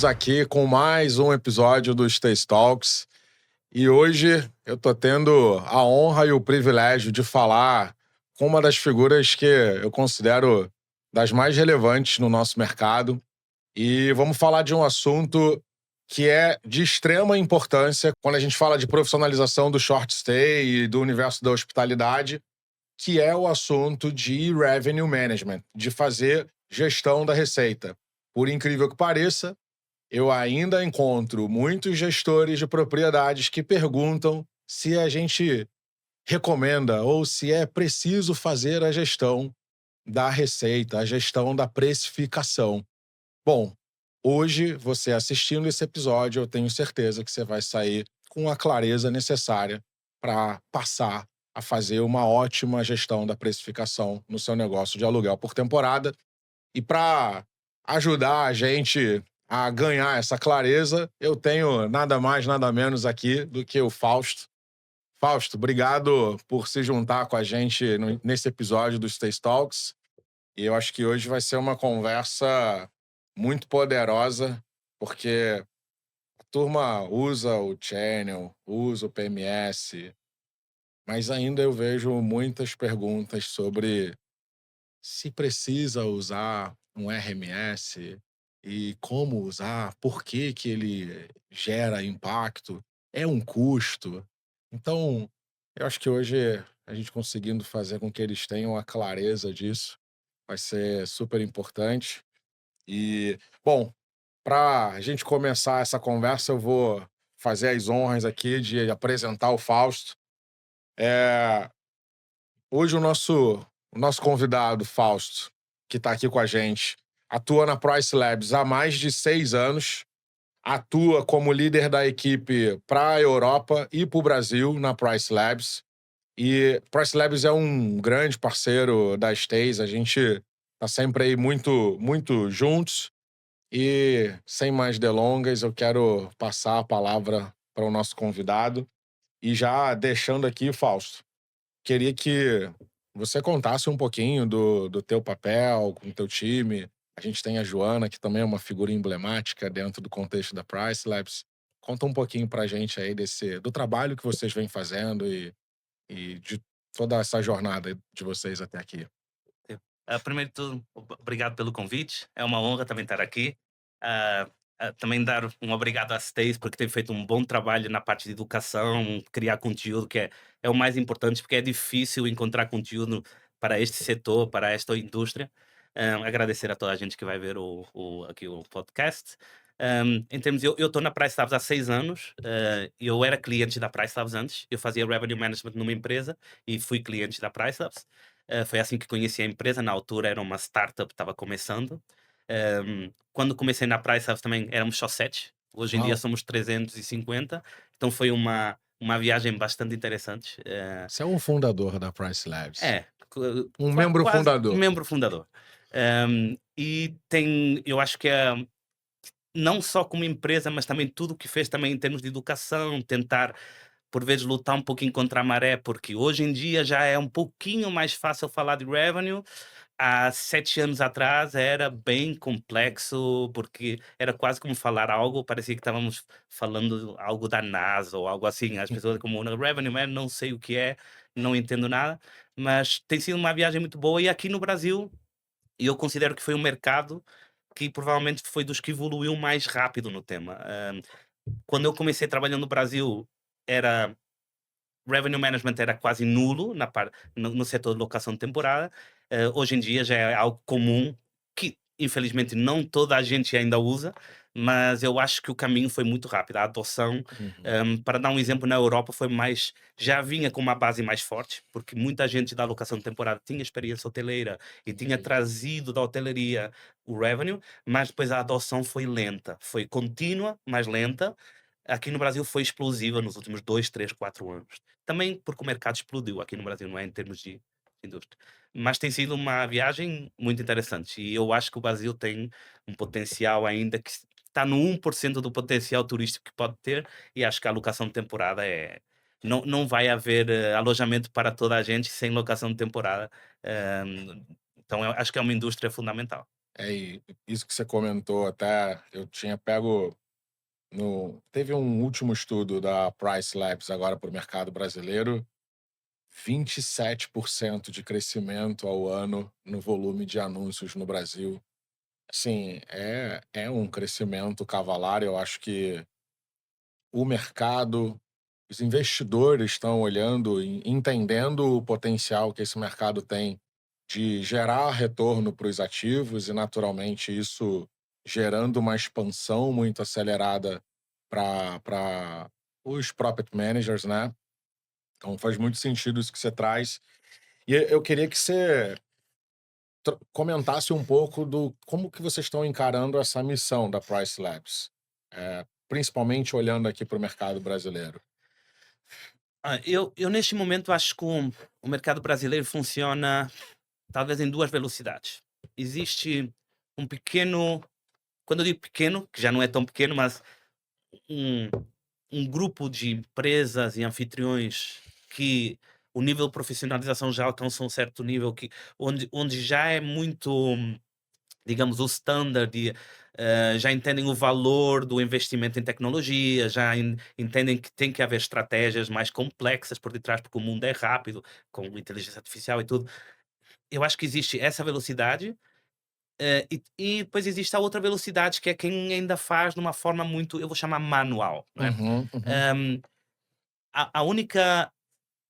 aqui com mais um episódio do Stays Talks. E hoje eu tô tendo a honra e o privilégio de falar com uma das figuras que eu considero das mais relevantes no nosso mercado. E vamos falar de um assunto que é de extrema importância quando a gente fala de profissionalização do short stay e do universo da hospitalidade, que é o assunto de revenue management, de fazer gestão da receita. Por incrível que pareça, eu ainda encontro muitos gestores de propriedades que perguntam se a gente recomenda ou se é preciso fazer a gestão da receita, a gestão da precificação. Bom, hoje, você assistindo esse episódio, eu tenho certeza que você vai sair com a clareza necessária para passar a fazer uma ótima gestão da precificação no seu negócio de aluguel por temporada. E para ajudar a gente a ganhar essa clareza, eu tenho nada mais, nada menos aqui do que o Fausto. Fausto, obrigado por se juntar com a gente nesse episódio do Stays Talks. E eu acho que hoje vai ser uma conversa muito poderosa, porque a turma usa o Channel, usa o PMS, mas ainda eu vejo muitas perguntas sobre se precisa usar um RMS e como usar, por que que ele gera impacto, é um custo. Então, eu acho que hoje a gente conseguindo fazer com que eles tenham a clareza disso vai ser super importante. E, bom, para a gente começar essa conversa, eu vou fazer as honras aqui de apresentar o Fausto. É, Hoje o nosso convidado, Fausto, que está aqui com a gente, atua na Price Labs há mais de 6 anos, atua como líder da equipe para a Europa e para o Brasil na Price Labs. E Price Labs é um grande parceiro da Stays, a gente está sempre aí muito, muito juntos. E, sem mais delongas, eu quero passar a palavra para o nosso convidado. E já deixando aqui, Fausto, queria que você contasse um pouquinho do teu papel com o teu time. A gente tem a Joana, que também é uma figura emblemática dentro do contexto da Price Labs. Conta um pouquinho pra gente aí do trabalho que vocês vêm fazendo e de toda essa jornada de vocês até aqui. Primeiro de tudo, obrigado pelo convite. É uma honra também estar aqui. Ah, também dar um obrigado à Stace, porque tem feito um bom trabalho na parte de educação, criar conteúdo, que é o mais importante, porque é difícil encontrar conteúdo para este setor, para esta indústria. Agradecer a toda a gente que vai ver aqui o podcast. Em termos, eu estou na Price Labs há 6 anos. Eu era cliente da Price Labs antes. Eu fazia revenue management numa empresa e fui cliente da Price Labs. Foi assim que conheci a empresa. Na altura era uma startup, estava começando. Quando comecei na Price Labs também éramos só 7. Hoje em dia Uau, somos 350. Então foi uma viagem bastante interessante. você é um fundador da Price Labs. É, Um membro quase fundador. membro fundador. E eu acho que não só como empresa, mas também tudo o que fez também em termos de educação, tentar por vezes lutar um pouquinho contra a maré, porque hoje em dia já é um pouquinho mais fácil falar de revenue. Há 7 anos atrás era bem complexo, porque era quase como falar algo, parecia que estávamos falando algo da NASA ou algo assim. As pessoas como revenue man, não sei o que é, não entendo nada, mas tem sido uma viagem muito boa. E aqui no Brasil, eu considero que foi um mercado que provavelmente foi dos que evoluiu mais rápido no tema. Quando eu comecei trabalhando no Brasil, era revenue management era quase nulo no setor de locação de temporada. Hoje em dia já é algo comum, que infelizmente não toda a gente ainda usa, mas eu acho que o caminho foi muito rápido. A adoção, Uhum. para dar um exemplo, na Europa foi mais, já vinha com uma base mais forte, porque muita gente da locação de temporada tinha experiência hoteleira e tinha Entendi. trazido da hotelaria o revenue, mas depois a adoção foi lenta, foi contínua, mas lenta. Aqui no Brasil foi explosiva nos últimos 2, 3, 4 anos. Também porque o mercado explodiu aqui no Brasil, não é, em termos de indústria. Mas tem sido uma viagem muito interessante e eu acho que o Brasil tem um potencial ainda que está no 1% do potencial turístico que pode ter, e acho que a locação de temporada não vai haver alojamento para toda a gente sem locação de temporada. Então eu acho que é uma indústria fundamental. e isso que você comentou até, eu tinha pego teve um último estudo da Price Labs agora para o mercado brasileiro, 27% de crescimento ao ano no volume de anúncios no Brasil. Assim, é um crescimento cavalar. Eu acho que o mercado, os investidores estão olhando e entendendo o potencial que esse mercado tem de gerar retorno para os ativos e, naturalmente, isso gerando uma expansão muito acelerada para os property managers, né? Então faz muito sentido isso que você traz. E eu queria que você comentasse um pouco do como que vocês estão encarando essa missão da Price Labs, principalmente olhando aqui para o mercado brasileiro. Eu neste momento acho que o mercado brasileiro funciona talvez em duas velocidades. Existe um pequeno, quando eu digo pequeno, que já não é tão pequeno, mas um, um grupo de empresas e anfitriões que o nível de profissionalização já alcançou um certo nível onde já é muito, digamos, o standard, já entendem o valor do investimento em tecnologia, já entendem que tem que haver estratégias mais complexas por detrás, porque o mundo é rápido, com inteligência artificial e tudo. Eu acho que existe essa velocidade, e depois existe a outra velocidade, que é quem ainda faz de uma forma muito, eu vou chamar manual, não é? Uhum, uhum. Hum, a única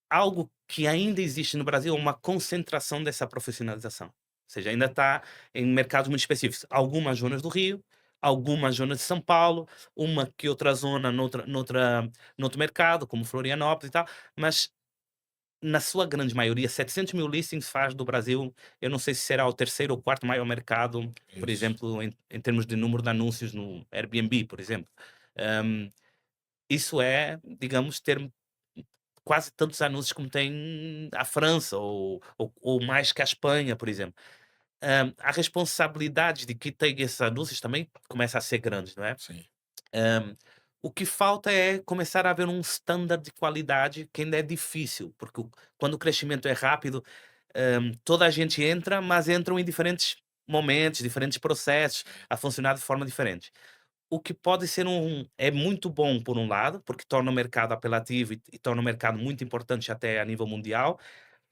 algo que ainda existe no Brasil é uma concentração dessa profissionalização. Ou seja, ainda está em mercados muito específicos. Algumas zonas do Rio, algumas zonas de São Paulo, uma que outra zona noutro mercado, como Florianópolis e tal, mas na sua grande maioria, 700.000 listings faz do Brasil, eu não sei se será o terceiro ou quarto maior mercado, por Isso. exemplo, em termos de número de anúncios no Airbnb, por exemplo. Hum, isso é, digamos, ter quase tantos anúncios como tem a França ou mais que a Espanha, por exemplo. A responsabilidade de quem tem esses anúncios também começa a ser grande, não é? Sim. Hum, o que falta é começar a haver um standard de qualidade que ainda é difícil, porque quando o crescimento é rápido, toda a gente entra, mas entram em diferentes momentos, diferentes processos, a funcionar de forma diferente. O que pode ser é muito bom por um lado, porque torna o mercado apelativo e torna o mercado muito importante até a nível mundial,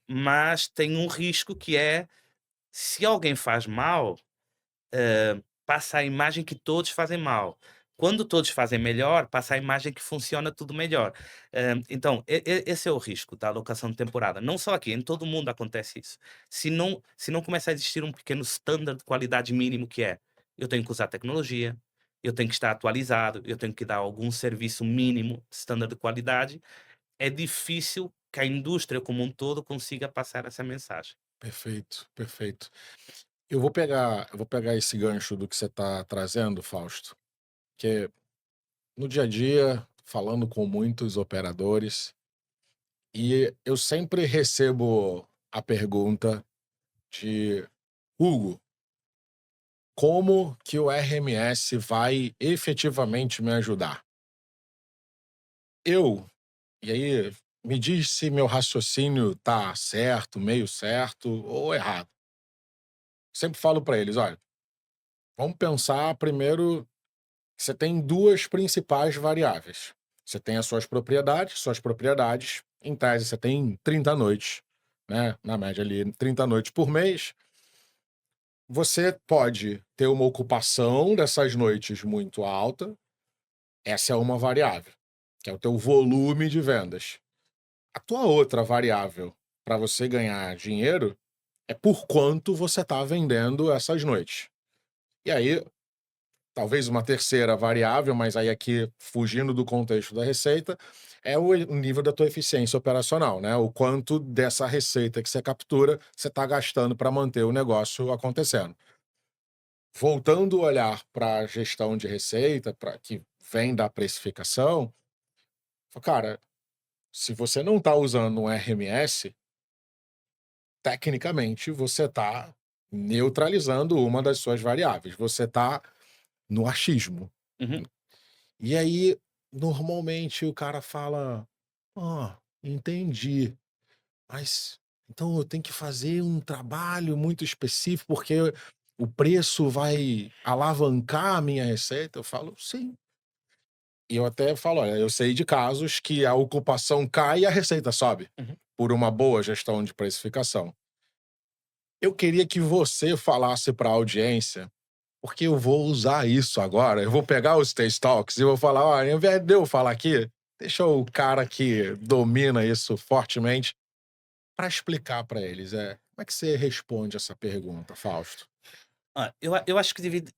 mas tem um risco que é, se alguém faz mal, passa a imagem que todos fazem mal. Quando todos fazem melhor, passa a imagem que funciona tudo melhor. Então, esse é o risco da alocação de temporada. Não só aqui, em todo o mundo acontece isso. Se não começa a existir um pequeno standard de qualidade mínimo que é, eu tenho que usar tecnologia, eu tenho que estar atualizado, eu tenho que dar algum serviço mínimo, standard de qualidade, é difícil que a indústria como um todo consiga passar essa mensagem. Perfeito, perfeito. Eu vou pegar esse gancho do que você está trazendo, Fausto, que no dia a dia, falando com muitos operadores, e eu sempre recebo a pergunta de: Hugo, como que o RMS vai efetivamente me ajudar? Eu, e aí me diz se meu raciocínio tá certo, meio certo ou errado. Sempre falo para eles: olha, vamos pensar primeiro que você tem duas principais variáveis. Você tem as suas propriedades, em tese você tem 30 noites, né? Na média ali, 30 noites por mês. Você pode ter uma ocupação dessas noites muito alta, essa é uma variável, que é o teu volume de vendas. A tua outra variável para você ganhar dinheiro é por quanto você está vendendo essas noites. E aí, talvez uma terceira variável, mas aí aqui fugindo do contexto da receita, é o nível da tua eficiência operacional, né? O quanto dessa receita que você captura você está gastando para manter o negócio acontecendo. Voltando o olhar para a gestão de receita, para que vem da precificação, cara, se você não está usando um RMS, tecnicamente você está neutralizando uma das suas variáveis, você está no achismo. Uhum, E aí, normalmente, o cara fala: "Ah, entendi, mas então eu tenho que fazer um trabalho muito específico, porque o preço vai alavancar a minha receita? Eu falo: "Sim". E eu até falo: "Olha, eu sei de casos que a ocupação cai e a receita sobe, Uhum. por uma boa gestão de precificação". Eu queria que você falasse para a audiência, porque eu vou usar isso agora, eu vou pegar os Taste Talks e vou falar: "Olha, ao invés de eu falar aqui, deixa o cara que domina isso fortemente para explicar para eles". Como é que você responde essa pergunta, Fausto? Eu acho que divide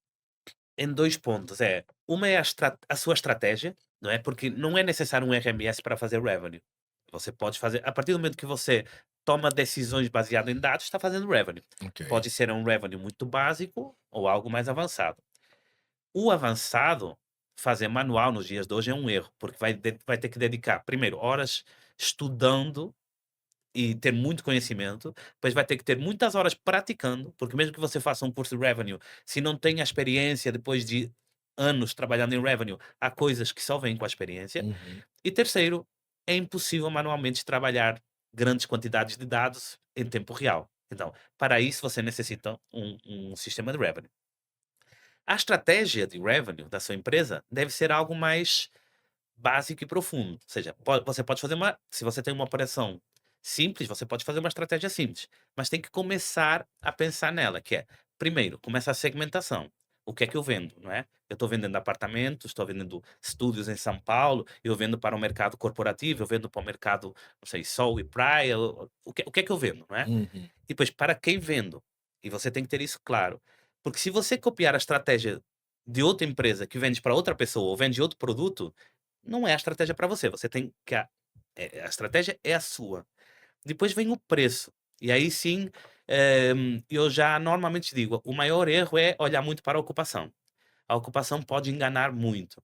em 2 pontos, uma é a sua estratégia, não é, porque não é necessário um RMS para fazer revenue. Você pode fazer a partir do momento que você toma decisões baseado em dados, está fazendo revenue. Ok. Pode ser um revenue muito básico ou algo mais avançado. O avançado, fazer manual nos dias de hoje é um erro, porque vai ter que dedicar, primeiro, horas estudando e ter muito conhecimento, depois vai ter que ter muitas horas praticando, porque mesmo que você faça um curso de revenue, se não tem a experiência depois de anos trabalhando em revenue, há coisas que só vêm com a experiência. Uhum. E terceiro, é impossível manualmente trabalhar grandes quantidades de dados em tempo real. Então, para isso você necessita um sistema de revenue. A estratégia de revenue da sua empresa deve ser algo mais básico e profundo. Ou seja, você pode fazer se você tem uma operação simples, você pode fazer uma estratégia simples, mas tem que começar a pensar nela, que é, primeiro, começa a segmentação. O que é que eu vendo, não é? Eu estou vendendo apartamentos, estou vendendo estúdios em São Paulo, eu vendo para o mercado corporativo, eu vendo para o mercado, não sei, sol e praia, o que é que eu vendo, não é? Uhum. E depois, para quem vendo? E você tem que ter isso claro. Porque se você copiar a estratégia de outra empresa que vende para outra pessoa ou vende outro produto, não é a estratégia para você. Você tem que. A estratégia é a sua. Depois vem o preço. E aí sim, eu já normalmente digo: o maior erro é olhar muito para a ocupação. A ocupação pode enganar muito.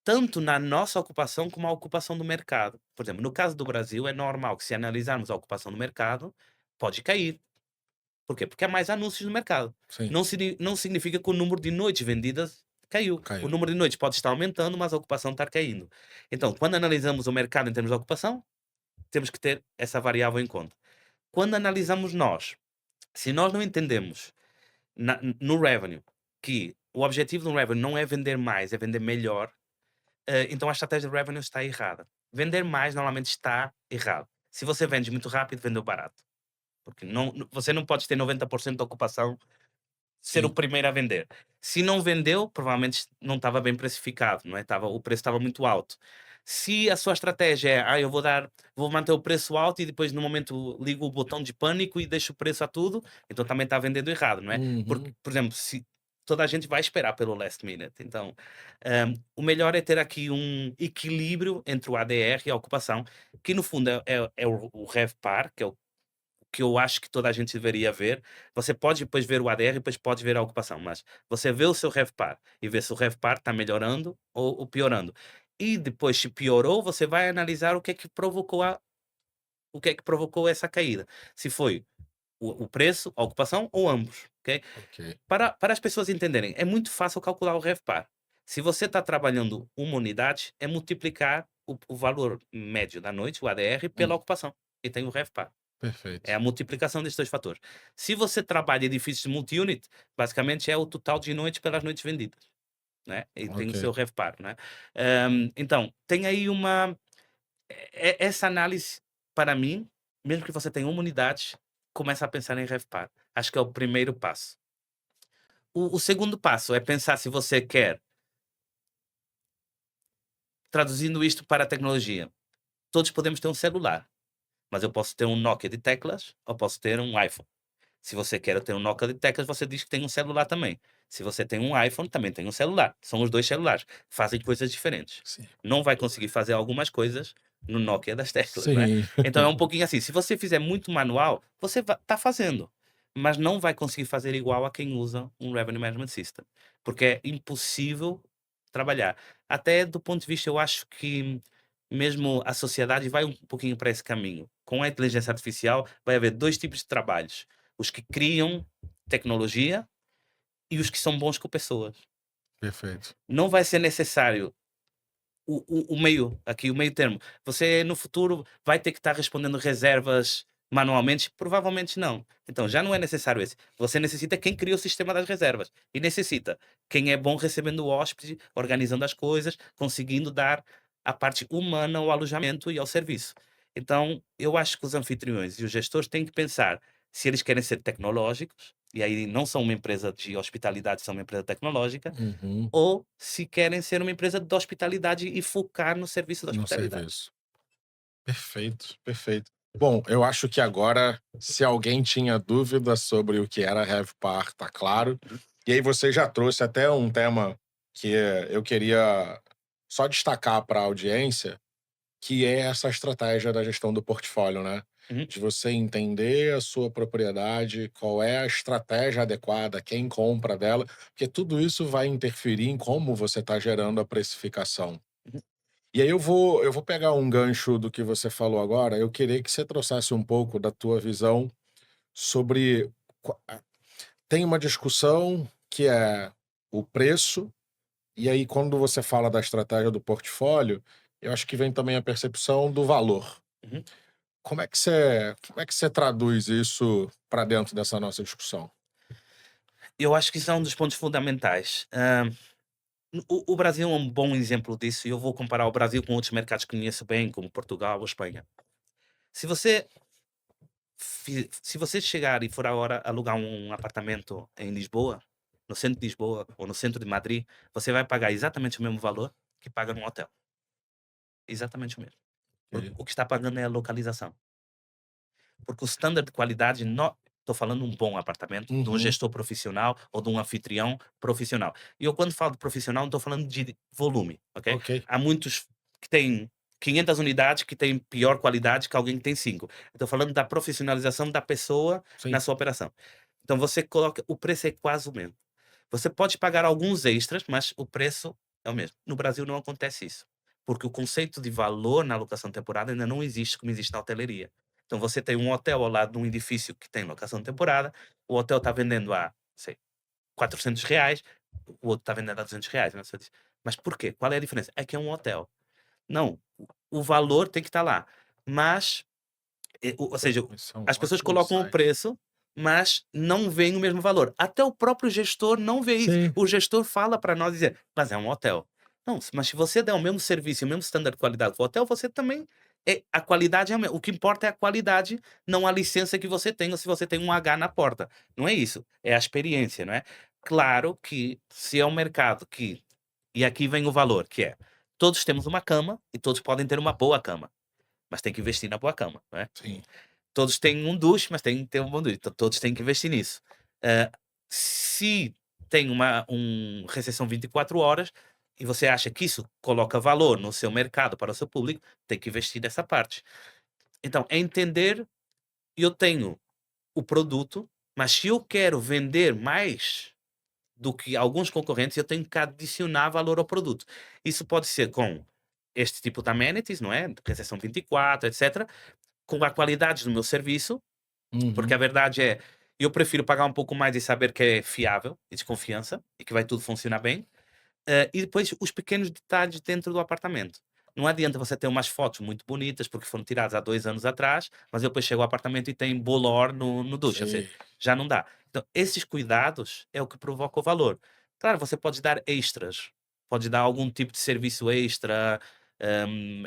Tanto na nossa ocupação como a ocupação do mercado. Por exemplo, no caso do Brasil, é normal que, se analisarmos a ocupação do mercado, pode cair. Por quê? Porque há mais anúncios no mercado. Sim, Não significa que o número de noites vendidas caiu. O caiu. número de noites pode estar aumentando, mas a ocupação está caindo. Então, quando analisamos o mercado em termos de ocupação, temos que ter essa variável em conta. Quando analisamos nós, se nós não entendemos no revenue que o objetivo do revenue não é vender mais, é vender melhor, então a estratégia de revenue está errada. Vender mais normalmente está errado. Se você vende muito rápido, vendeu barato. Porque você não pode ter 90% da ocupação, ser o Sim. primeiro a vender. Se não vendeu, provavelmente não estava bem precificado, não é? O preço estava muito alto. Se a sua estratégia é, eu vou manter o preço alto e depois no momento ligo o botão de pânico e deixo o preço a tudo, então também está vendendo errado, não é? Porque, Uhum. por exemplo, se toda a gente vai esperar pelo last minute, então o melhor é ter aqui um equilíbrio entre o ADR e a ocupação, que no fundo é o RevPAR, que é o que eu acho que toda a gente deveria ver. Você pode depois ver o ADR e depois pode ver a ocupação, mas você vê o seu RevPAR e vê se o RevPAR está melhorando ou piorando. E depois, se piorou, você vai analisar o que é que provocou essa caída. Se foi o preço, a ocupação ou ambos, ok? Ok. Para as pessoas entenderem, é muito fácil calcular o RevPAR. Se você está trabalhando uma unidade, é multiplicar o valor médio da noite, o ADR, pela Hum, ocupação. E tem o RevPAR. É perfeito. a multiplicação desses 2 fatores. Se você trabalha edifícios multi-unit, basicamente é o total de noites pelas noites vendidas, né, e tem o Ok. seu RevPAR, né. Então, tem aí essa análise, para mim, mesmo que você tenha uma unidade, começa a pensar em RevPAR. Acho que é o primeiro passo. O segundo passo é pensar se você quer, traduzindo isto para a tecnologia, todos podemos ter um celular, mas eu posso ter um Nokia de teclas ou posso ter um iPhone. Se você quer ter um Nokia de teclas, você diz que tem um celular também. Se você tem um iPhone, também tem um celular. São os 2 celulares. Fazem coisas diferentes. Sim. Não vai conseguir fazer algumas coisas no Nokia das teclas, né. Sim. Então é um pouquinho assim, se você fizer muito manual, você tá fazendo, mas não vai conseguir fazer igual a quem usa um Revenue Management System, porque é impossível trabalhar. Até do ponto de vista, eu acho que mesmo a sociedade vai um pouquinho para esse caminho. Com a inteligência artificial, vai haver 2 tipos de trabalhos: os que criam tecnologia e os que são bons com pessoas. Perfeito. Não vai ser necessário o meio, aqui o meio termo. Você no futuro vai ter que estar respondendo reservas Manualmente? Provavelmente não. Então já não é necessário esse. Você necessita quem cria o sistema das reservas. E necessita quem é bom recebendo o hóspede, organizando as coisas, conseguindo dar a parte humana ao alojamento e ao serviço. Então, eu acho que os anfitriões e os gestores têm que pensar se eles querem ser tecnológicos, e aí não são uma empresa de hospitalidade, são uma empresa tecnológica, Uhum. ou se querem ser uma empresa de hospitalidade e focar no serviço da No hospitalidade. serviço. Perfeito, perfeito. Bom, eu acho que agora, se alguém tinha dúvida sobre o que era RevPAR, tá claro. Uhum, E aí você já trouxe até um tema que eu queria só destacar para a audiência, que é essa estratégia da gestão do portfólio, né? uhum. De você entender a sua propriedade, qual é a estratégia adequada, quem compra dela, porque tudo isso vai interferir em como você está gerando a precificação. Uhum. E aí eu vou pegar um gancho do que você falou agora, eu queria que você trouxesse um pouco da tua visão sobre tem uma discussão que é o preço, e aí quando você fala da estratégia do portfólio, eu acho que vem também a percepção do valor. Uhum. Como é que você traduz isso para dentro dessa nossa discussão? Eu acho que isso é um dos pontos fundamentais. O Brasil é um bom exemplo disso e eu vou comparar o Brasil com outros mercados que conheço bem, como Portugal ou Espanha. Se você, se você chegar e for agora alugar um apartamento em Lisboa, no centro de Lisboa ou no centro de Madrid, você vai pagar exatamente o mesmo valor que paga num hotel. Exatamente o mesmo. Porque Ok. o que está pagando é a localização. Porque o standard de qualidade, estou falando um bom apartamento, de um Uhum. gestor profissional ou de um anfitrião profissional. E eu, quando falo de profissional, não estou falando de volume, ok? Ok. Há muitos que têm 500 unidades que têm pior qualidade que alguém que tem 5. Estou falando da profissionalização da pessoa na Sim. sua operação. Então você coloca, o preço é quase o mesmo. Você pode pagar alguns extras, mas o preço é o mesmo. No Brasil não acontece isso, porque o conceito de valor na locação temporada ainda não existe como existe na hotelaria. Então você tem um hotel ao lado de um edifício que tem locação temporada, o hotel está vendendo a, sei, R$ 400, o outro está vendendo a R$ 200, né? Você diz, mas por quê? Qual é a diferença? É que é um hotel. Não, o valor tem que estar lá, mas, ou seja, Esse é um as pessoas ótimo colocam o insight. preço, mas não veem o mesmo valor. Até o próprio gestor não vê isso. Sim. O gestor fala para nós dizer, mas é um hotel. Não, mas se você der o mesmo serviço, o mesmo standard de qualidade do hotel, você também a qualidade é a mesma. O que importa é a qualidade, não a licença que você tem ou se você tem um H na porta. Não é isso, é a experiência, não é? Claro que se é um mercado que, e aqui vem o valor, que é, todos temos uma cama e todos podem ter uma boa cama, mas tem que investir na boa cama, não é? Sim. Todos têm um duche, mas têm que ter um bom duche, então todos têm que investir nisso. Ah, se tem recepção 24 horas e você acha que isso coloca valor no seu mercado para o seu público, tem que investir nessa parte. Então, é entender, eu tenho o produto, mas se eu quero vender mais do que alguns concorrentes, eu tenho que adicionar valor ao produto. Isso pode ser com este tipo de amenities, não é? Recepção 24, etc., com a qualidade do meu serviço, porque a Uhum. verdade é, eu prefiro pagar um pouco mais e saber que é fiável e de confiança e que vai tudo funcionar bem. E depois os pequenos detalhes dentro do apartamento. Não adianta você ter umas fotos muito bonitas, porque foram tiradas há 2 anos atrás, mas eu depois chego ao apartamento e tem bolor no duche, ou seja, Sei. já não dá. Então, esses cuidados é o que provoca o valor. Claro, você pode dar extras, pode dar algum tipo de serviço extra.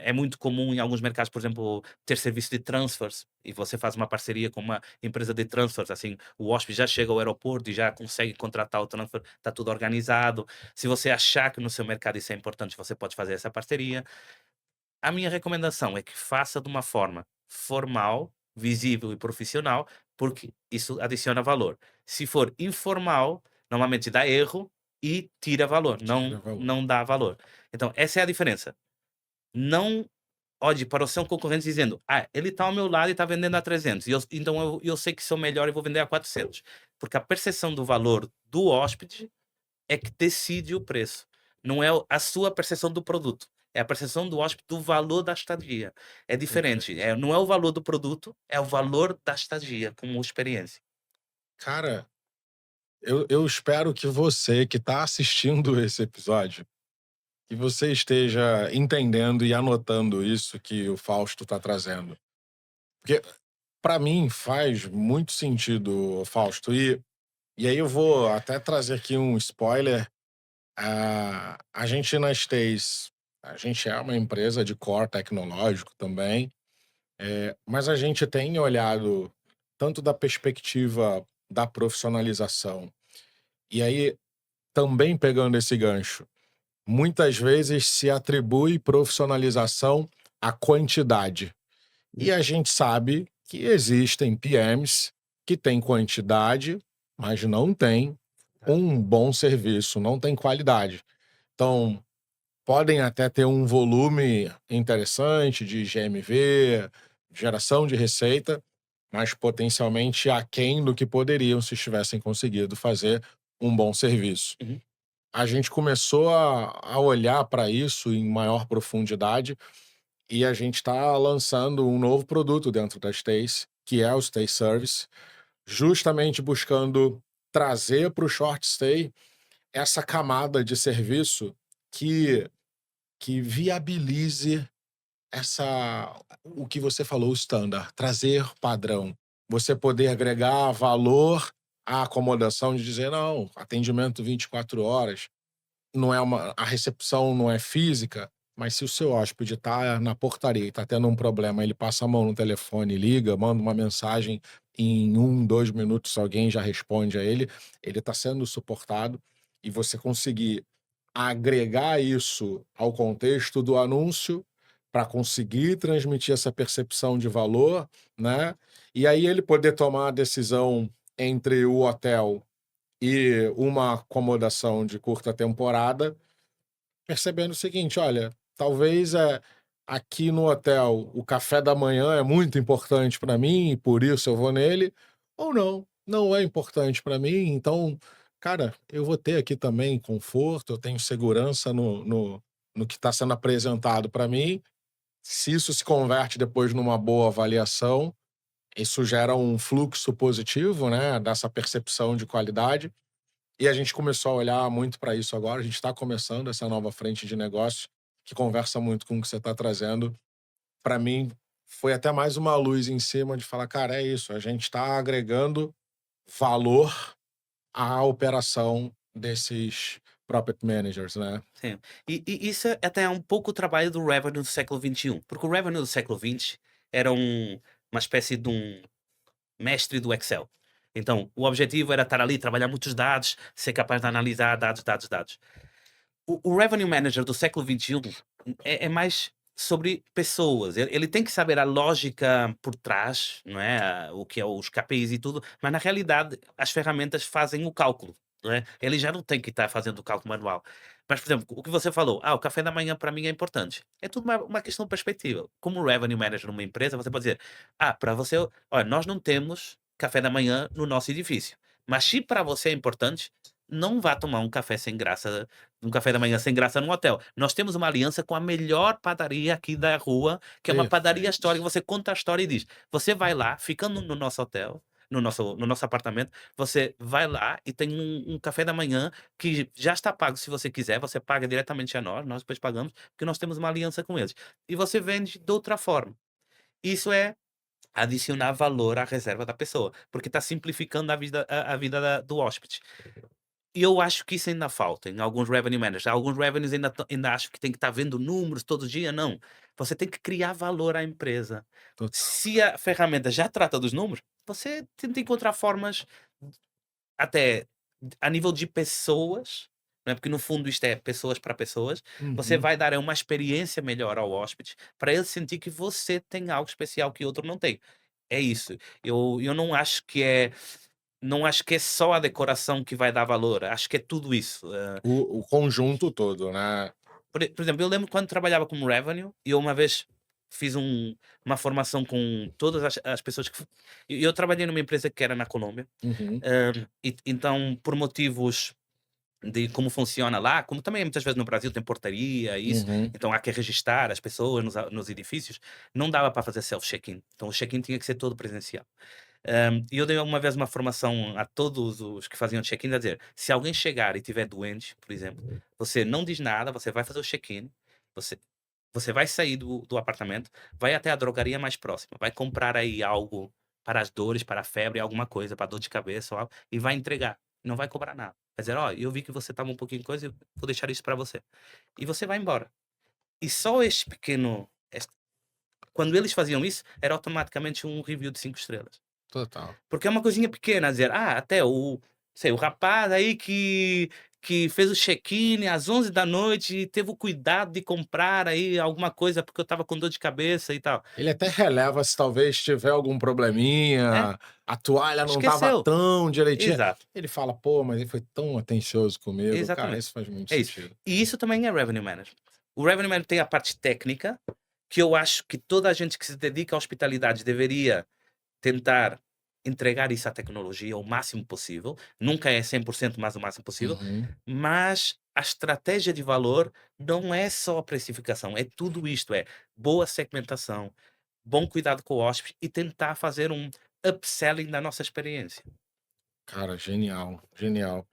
É muito comum em alguns mercados, por exemplo, ter serviço de transfers e você faz uma parceria com uma empresa de transfers, assim, o hóspede já chega ao aeroporto e já consegue contratar o transfer, está tudo organizado. Se você achar que no seu mercado isso é importante, você pode fazer essa parceria. A minha recomendação é que faça de uma forma formal, visível e profissional, porque isso adiciona valor. Se for informal, normalmente dá erro e tira valor, Tira não valor. não dá valor. Então essa é a diferença. Não olhe para o seu concorrente dizendo: "Ah, ele está ao meu lado e está vendendo a 300 e então eu sei que sou melhor e vou vender a 400", porque a percepção do valor do hóspede é que decide o preço. Não é a sua percepção do produto, é a percepção do hóspede do valor da estadia. É diferente, Perfeito. não é o valor do produto, é o valor da estadia como experiência. Cara, eu espero que você que está assistindo esse episódio, que você esteja entendendo e anotando isso que o Fausto está trazendo. Porque Para mim faz muito sentido, Fausto. E aí eu vou até trazer aqui um spoiler. A gente na Stays, a gente é uma empresa de core tecnológico também, mas a gente tem olhado tanto da perspectiva da profissionalização, e aí também pegando esse gancho, muitas vezes se atribui profissionalização à quantidade. E a gente sabe que existem PMs que têm quantidade, mas não têm um bom serviço, não tem qualidade. Então, podem até ter um volume interessante de GMV, geração de receita, mas potencialmente aquém do que poderiam se tivessem conseguido fazer um bom serviço. Uhum. A gente começou a olhar para isso em maior profundidade e a gente está lançando um novo produto dentro da Stace, que é o Stay Service, justamente buscando trazer para o short stay essa camada de serviço que, que viabilize o que você falou, o standard, trazer padrão. Você poder agregar valor à acomodação de dizer, não, atendimento 24 horas, não é a recepção não é física, mas se o seu hóspede está na portaria e está tendo um problema, ele passa a mão no telefone, liga, manda uma mensagem, em 1, 2 minutos alguém já responde a ele está sendo suportado, e você conseguir agregar isso ao contexto do anúncio para conseguir transmitir essa percepção de valor, né? E aí ele poder tomar a decisão entre o hotel e uma acomodação de curta temporada, percebendo o seguinte: olha, talvez aqui no hotel o café da manhã é muito importante para mim e por isso eu vou nele, ou não, não é importante para mim, então, cara, eu vou ter aqui também conforto, eu tenho segurança no que está sendo apresentado para mim. Se isso se converte depois numa boa avaliação, isso gera um fluxo positivo, né, dessa percepção de qualidade. E a gente começou a olhar muito para isso agora. A gente está começando essa nova frente de negócio que conversa muito com o que você está trazendo. Para mim, foi até mais uma luz em cima de falar, cara, é isso. A gente está agregando valor à operação desses property managers, né? Sim. E isso é até um pouco o trabalho do Revenue do século XXI, porque o Revenue do século XX era uma espécie de um mestre do Excel. Então, o objetivo era estar ali, trabalhar muitos dados, ser capaz de analisar dados, dados, dados. O Revenue Manager do século XXI é mais sobre pessoas. Ele tem que saber a lógica por trás, não é? O que é os KPIs e tudo, mas na realidade as ferramentas fazem o cálculo. Não é? Ele já não tem que estar fazendo o cálculo manual. Mas, por exemplo, o que você falou, o café da manhã para mim é importante. É tudo uma questão de perspectiva. Como Revenue Manager numa empresa, você pode dizer, para você, olha, nós não temos café da manhã no nosso edifício. Mas se para você é importante, não vá tomar um café sem graça, um café da manhã sem graça num hotel. Nós temos uma aliança com a melhor padaria aqui da rua, que é uma padaria Perfeito. histórica. Você conta a história e diz: você vai lá, ficando no nosso hotel, no nosso apartamento, você vai lá e tem um café da manhã que já está pago. Se você quiser, você paga diretamente a nós depois pagamos, porque nós temos uma aliança com eles. E você vende de outra forma. Isso é adicionar valor à reserva da pessoa, porque está simplificando a vida do hóspede. E eu acho que isso ainda falta em alguns revenue managers. Alguns revenues ainda acham que tem que estar vendo números todo dia. Não. Você tem que criar valor à empresa. Total. Se a ferramenta já trata dos números, você tenta encontrar formas, até a nível de pessoas, não é? Porque no fundo isto é pessoas para pessoas. Você Uhum. vai dar uma experiência melhor ao hóspede para ele sentir que você tem algo especial que outro não tem. É isso. Eu não acho que é só a decoração que vai dar valor, acho que é tudo isso. O conjunto todo, né? Por exemplo, eu lembro quando trabalhava como revenue, e eu uma vez fiz uma formação com todas as pessoas que. Eu trabalhei numa empresa que era na Colômbia, Uhum. então, por motivos de como funciona lá, como também muitas vezes no Brasil tem portaria, e isso, Uhum. então há que registrar as pessoas nos edifícios, não dava para fazer self-check-in, então o check-in tinha que ser todo presencial. E eu dei uma vez uma formação a todos os que faziam check-in, a dizer: se alguém chegar e estiver doente, por exemplo, você não diz nada, você vai fazer o check-in, você, você vai sair do apartamento, vai até a drogaria mais próxima, vai comprar aí algo para as dores, para a febre, alguma coisa, para dor de cabeça ou algo, e vai entregar. Não vai cobrar nada. Vai dizer: "Ó, eu vi que você estava um pouquinho coisa, eu vou deixar isso para você". E você vai embora. E só este pequeno quando eles faziam isso, era automaticamente um review de 5 estrelas. Total. Porque é uma coisinha pequena, a dizer: "Ah, até o sei, o rapaz aí que fez o check-in às 11 da noite e teve o cuidado de comprar aí alguma coisa, porque eu estava com dor de cabeça e tal". Ele até releva se talvez tiver algum É, probleminha, a toalha não estava esqueceu. tão direitinha. Exato, Ele fala: "Pô, mas ele foi tão atencioso comigo". Cara, exatamente. isso faz muito É isso. sentido. E isso também é revenue management. O revenue management tem a parte técnica, que eu acho que toda a gente que se dedica à hospitalidade deveria tentar entregar isso à tecnologia o máximo possível. Nunca é 100%, mas o máximo possível. Uhum. Mas a estratégia de valor não é só a precificação, é tudo isto, é boa segmentação, bom cuidado com o hóspede e tentar fazer um upselling da nossa experiência. Cara, genial, genial.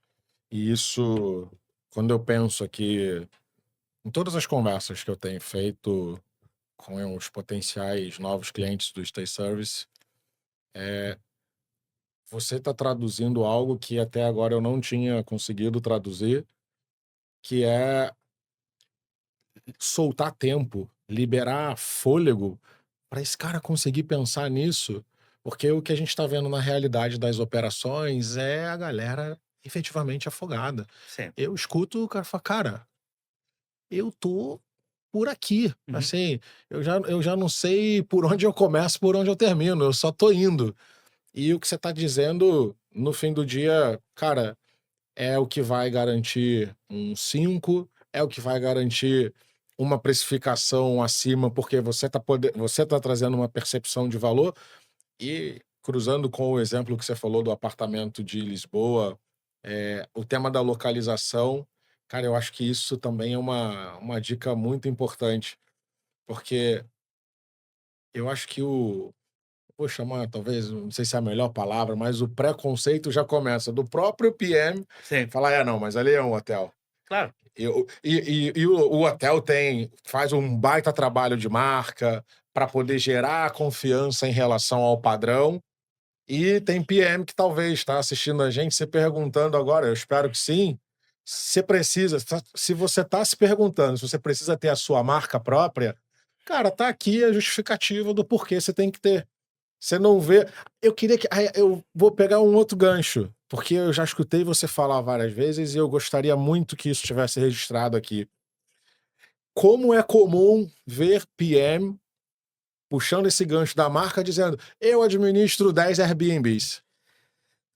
E isso, quando eu penso aqui em todas as conversas que eu tenho feito com os potenciais novos clientes do Stay Service, você está traduzindo algo que até agora eu não tinha conseguido traduzir, que é soltar tempo, liberar fôlego para esse cara conseguir pensar nisso, porque o que a gente está vendo na realidade das operações é a galera efetivamente afogada. Sim. Eu escuto o cara falar, cara, eu tô por aqui, Uhum. assim, eu já não sei por onde eu começo, por onde eu termino, eu só tô indo. E o que você tá dizendo, no fim do dia, cara, é o que vai garantir um 5, é o que vai garantir uma precificação acima, porque você tá trazendo uma percepção de valor e cruzando com o exemplo que você falou do apartamento de Lisboa, o tema da localização, cara, eu acho que isso também é uma dica muito importante, porque eu acho que vou chamar, talvez, não sei se é a melhor palavra, mas o preconceito já começa do próprio PM Sim, falar: "É, não, mas ali é um hotel". claro. E o hotel faz um baita trabalho de marca para poder gerar confiança em relação ao padrão, e tem PM que talvez está assistindo a gente se perguntando agora, eu espero que sim, se você está se perguntando se você precisa ter a sua marca própria, cara, tá aqui a justificativa do porquê você tem que ter. Você não vê. Eu queria que. Aí eu vou pegar um outro gancho, porque eu já escutei você falar várias vezes e eu gostaria muito que isso tivesse registrado aqui. Como é comum ver PM puxando esse gancho da marca dizendo: "Eu administro 10 Airbnbs".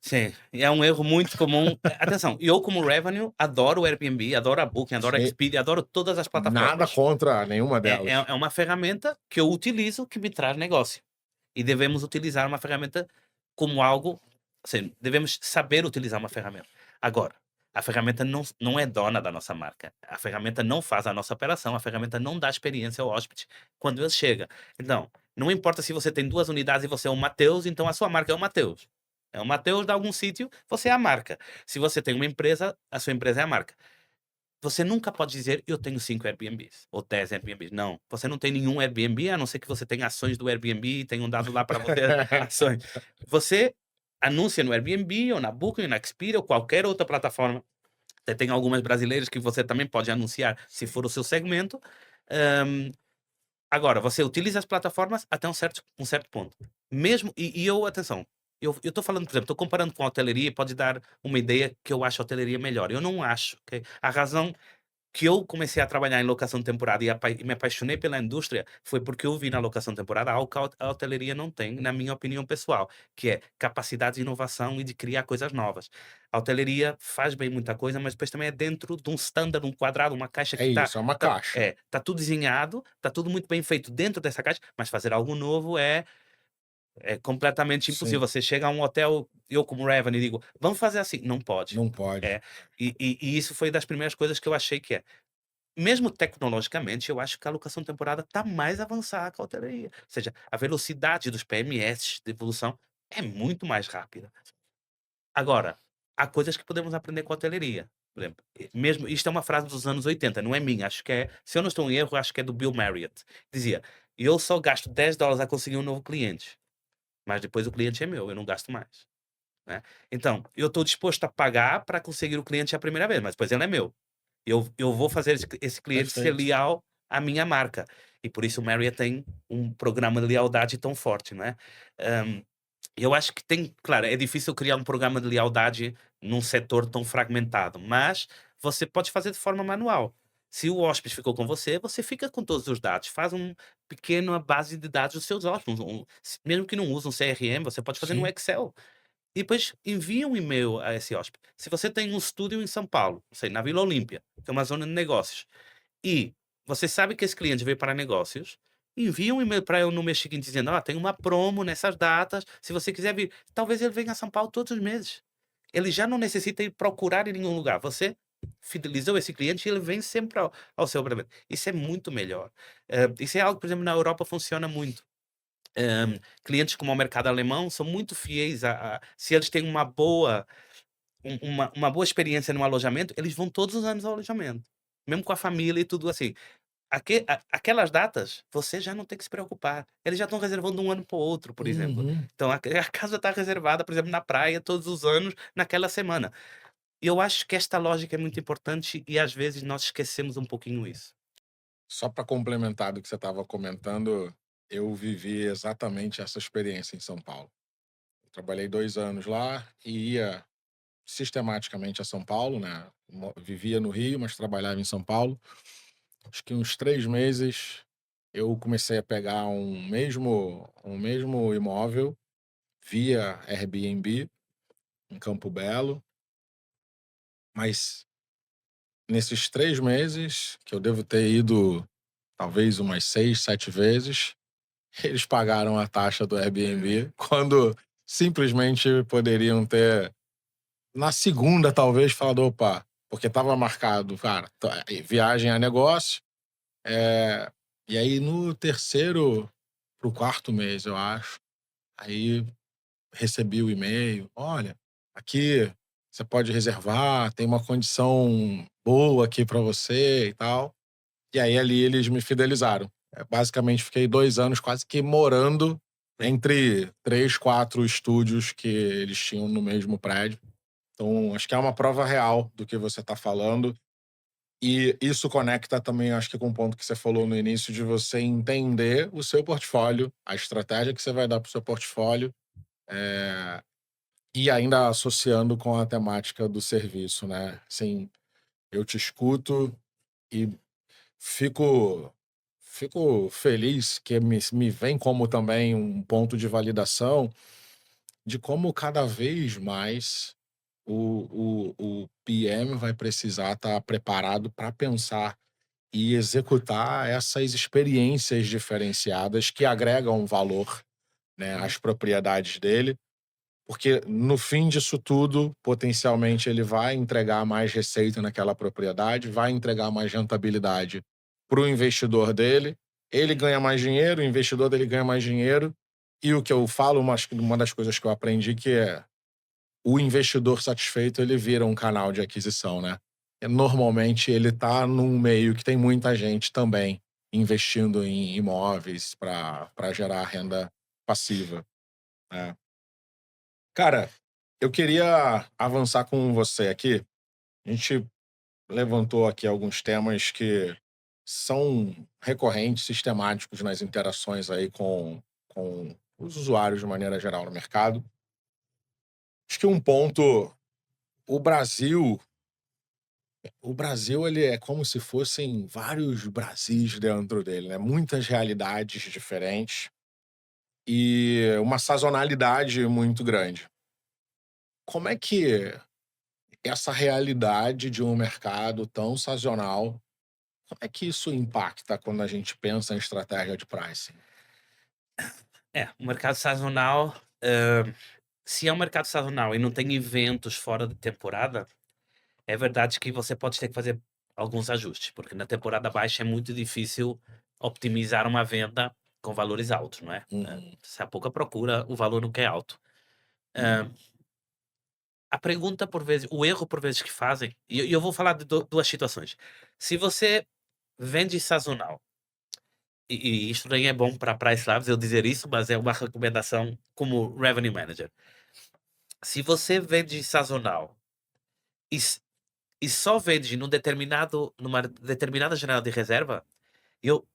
Sim, e é um erro muito comum. Atenção, eu como revenue adoro o Airbnb, adoro a Booking, adoro a Sim, Expedia, adoro todas as nada plataformas. contra nenhuma É delas. é uma ferramenta que eu utilizo que me traz negócio. E devemos utilizar uma ferramenta como algo assim, devemos saber utilizar uma ferramenta. Agora, a ferramenta não é dona da nossa marca. A ferramenta não faz a nossa operação, a ferramenta não dá experiência ao hóspede quando ele chega. Então, não importa se você tem 2 unidades e você é um Mateus, então a sua marca é o Mateus. É o Mateus de algum sítio, você é a marca. Se você tem uma empresa, a sua empresa é a marca. Você nunca pode dizer: "Eu tenho 5 Airbnbs ou 10 Airbnbs". Não, você não tem nenhum Airbnb, a não ser que você tenha ações do Airbnb e tenham dado lá para você ações. Você anuncia no Airbnb ou na Booking, na Expedia ou qualquer outra plataforma. Até tem algumas brasileiras que você também pode anunciar, se for o seu segmento. Hã, agora, você utiliza as plataformas até um certo ponto. Mesmo e eu atenção, eu estou falando, por exemplo, estou comparando com a hotelaria, pode dar uma ideia que eu acho a hotelaria melhor. Eu não acho, ok? A razão que eu comecei a trabalhar em locação temporada e me apaixonei pela indústria foi porque eu vi na locação temporada algo que a hotelaria não tem, na minha opinião pessoal, que é capacidade de inovação e de criar coisas novas. A hotelaria faz bem muita coisa, mas depois também é dentro de um standard, um quadrado, uma caixa É que está isso, é uma caixa. tá tudo desenhado, está tudo muito bem feito dentro dessa caixa, mas fazer algo novo é completamente impossível. Sim, Você chega a um hotel, eu como Raven, e digo: "Vamos fazer assim", não pode. não pode. É, e isso foi das primeiras coisas que eu achei que mesmo tecnologicamente, eu acho que a locação temporada está mais avançada que a hotelaria. Ou seja, a velocidade dos PMS de evolução é muito mais rápida. Agora, há coisas que podemos aprender com a hotelaria. Por exemplo, mesmo isto é uma frase dos anos 80, não é minha, acho que é, se eu não estou em erro, acho que é do Bill Marriott. Dizia: "Eu só gasto $10 a conseguir um novo cliente. mas depois o cliente é meu, eu não gasto mais, né. Então, eu estou disposto a pagar para conseguir o cliente a primeira vez, mas depois ele é meu. Eu vou fazer esse cliente ser Perfeito. leal à minha marca. E por isso o Marriott tem um programa de lealdade tão forte, não é? Hã, eu acho que tem claro, é difícil criar um programa de lealdade num setor tão fragmentado, mas você pode fazer de forma manual. Se o hóspede ficou com você, você fica com todos os dados, faz pequena base de dados dos seus hóspedes, mesmo que não use um CRM, você pode fazer no Sim. Excel. E depois envia um e-mail a esse hóspede. Se você tem um estúdio em São Paulo, não sei, na Vila Olímpia, que é uma zona de negócios, e você sabe que esse cliente veio para negócios, envia um e-mail para ele no mês seguinte dizendo: "Ó, tem uma promo nessas datas, se você quiser vir". Talvez ele venha a São Paulo todos os meses. Ele já não necessita ir procurar em nenhum lugar. Você fidelizou esse cliente e ele vem sempre ao seu apartamento. Isso é muito melhor. Isso é algo, por exemplo, na Europa funciona muito. Clientes como o mercado alemão são muito fiéis a se eles têm uma boa experiência no alojamento, eles vão todos os anos ao alojamento, mesmo com a família e tudo assim. Aquelas datas, você já não tem que se preocupar, eles já estão reservando um ano para o outro, por exemplo. Uhum. Então a casa está reservada, por exemplo, na praia todos os anos, naquela semana. E eu acho que esta lógica é muito importante e às vezes nós esquecemos um pouquinho isso. Só para complementar do que você estava comentando, eu vivi exatamente essa experiência em São Paulo. Eu trabalhei 2 anos lá e ia sistematicamente a São Paulo, né, vivia no Rio, mas trabalhava em São Paulo. Acho que uns 3 meses eu comecei a pegar um mesmo imóvel via Airbnb em Campo Belo, mas nesses 3 meses, que eu devo ter ido talvez umas 6, 7 vezes, eles pagaram a taxa do Airbnb, quando simplesmente poderiam ter, na segunda talvez, falado: "Opa", porque estava marcado, cara, viagem a negócio, eh, e aí no terceiro para o 4º mês, eu acho, aí recebi o e-mail: "Olha, aqui você pode reservar, tem uma condição boa aqui para você e tal". E aí ali eles me fidelizaram. Basicamente fiquei 2 anos quase que morando Sim. entre 3, 4 estúdios que eles tinham no mesmo prédio. Então acho que é uma prova real do que você está falando, e isso conecta também acho que com o ponto que você falou no início de você entender o seu portfólio, a estratégia que você vai dar para o seu portfólio, eh e ainda associando com a temática do serviço, né. Assim, eu te escuto e fico fico feliz que me vem como também um ponto de validação de como cada vez mais o PM vai precisar estar preparado para pensar e executar essas experiências diferenciadas que agregam valor, né, Uhum. às propriedades dele. Porque no fim disso tudo, potencialmente ele vai entregar mais receita naquela propriedade, vai entregar mais rentabilidade para o investidor dele, ele ganha mais dinheiro, o investidor dele ganha mais dinheiro, e o que eu falo, uma das coisas que eu aprendi que é, o investidor satisfeito ele vira um canal de aquisição, né. Normalmente ele está num meio que tem muita gente também investindo em imóveis para gerar renda passiva, né. Cara, eu queria avançar com você aqui. A gente levantou aqui alguns temas que são recorrentes, sistemáticos nas interações aí com os usuários de maneira geral no mercado. Acho que um ponto, o Brasil, o Brasil ele é como se fossem vários Brasis dentro dele, né? Muitas realidades diferentes e uma sazonalidade muito grande. Como é que essa realidade de um mercado tão sazonal, como é que isso impacta quando a gente pensa em estratégia de pricing? É, o mercado sazonal, se é um mercado sazonal e não tem eventos fora de temporada, é verdade que você pode ter que fazer alguns ajustes, porque na temporada baixa é muito difícil optimizar uma venda com valores altos, não é? Uhum. Se há pouca procura, o valor nunca é alto. Eh, a pergunta por vezes o erro por vezes que fazem e eu vou falar de 2 situações. Se você vende sazonal e isto nem é bom para Price Labs eu dizer isso, mas é uma recomendação como Revenue Manager. Se você vende sazonal e, e só vende numa determinada janela de reserva, eu,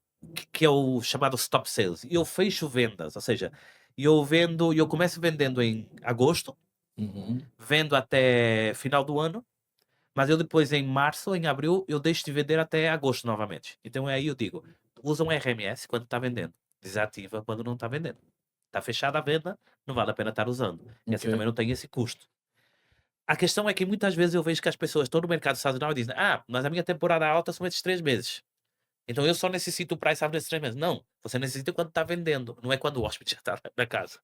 que é o chamado stop sales, eu fecho vendas, ou seja, eu começo vendendo em agosto, Uhum. vendo até final do ano, mas eu depois em março, em abril, eu deixo de vender até agosto novamente. Então aí eu digo, usa um RMS quando está vendendo, desativa quando não está vendendo. Está fechada a venda, não vale a pena estar usando. E assim Ok. também não tem esse custo. A questão é que muitas vezes eu vejo que as pessoas estão no mercado sazonal e dizem: Ah, mas a minha temporada alta são esses 3 meses. Então eu só necessito o price up nesses 3 meses. Não, você necessita quando está vendendo, não é quando o hóspede já está na casa.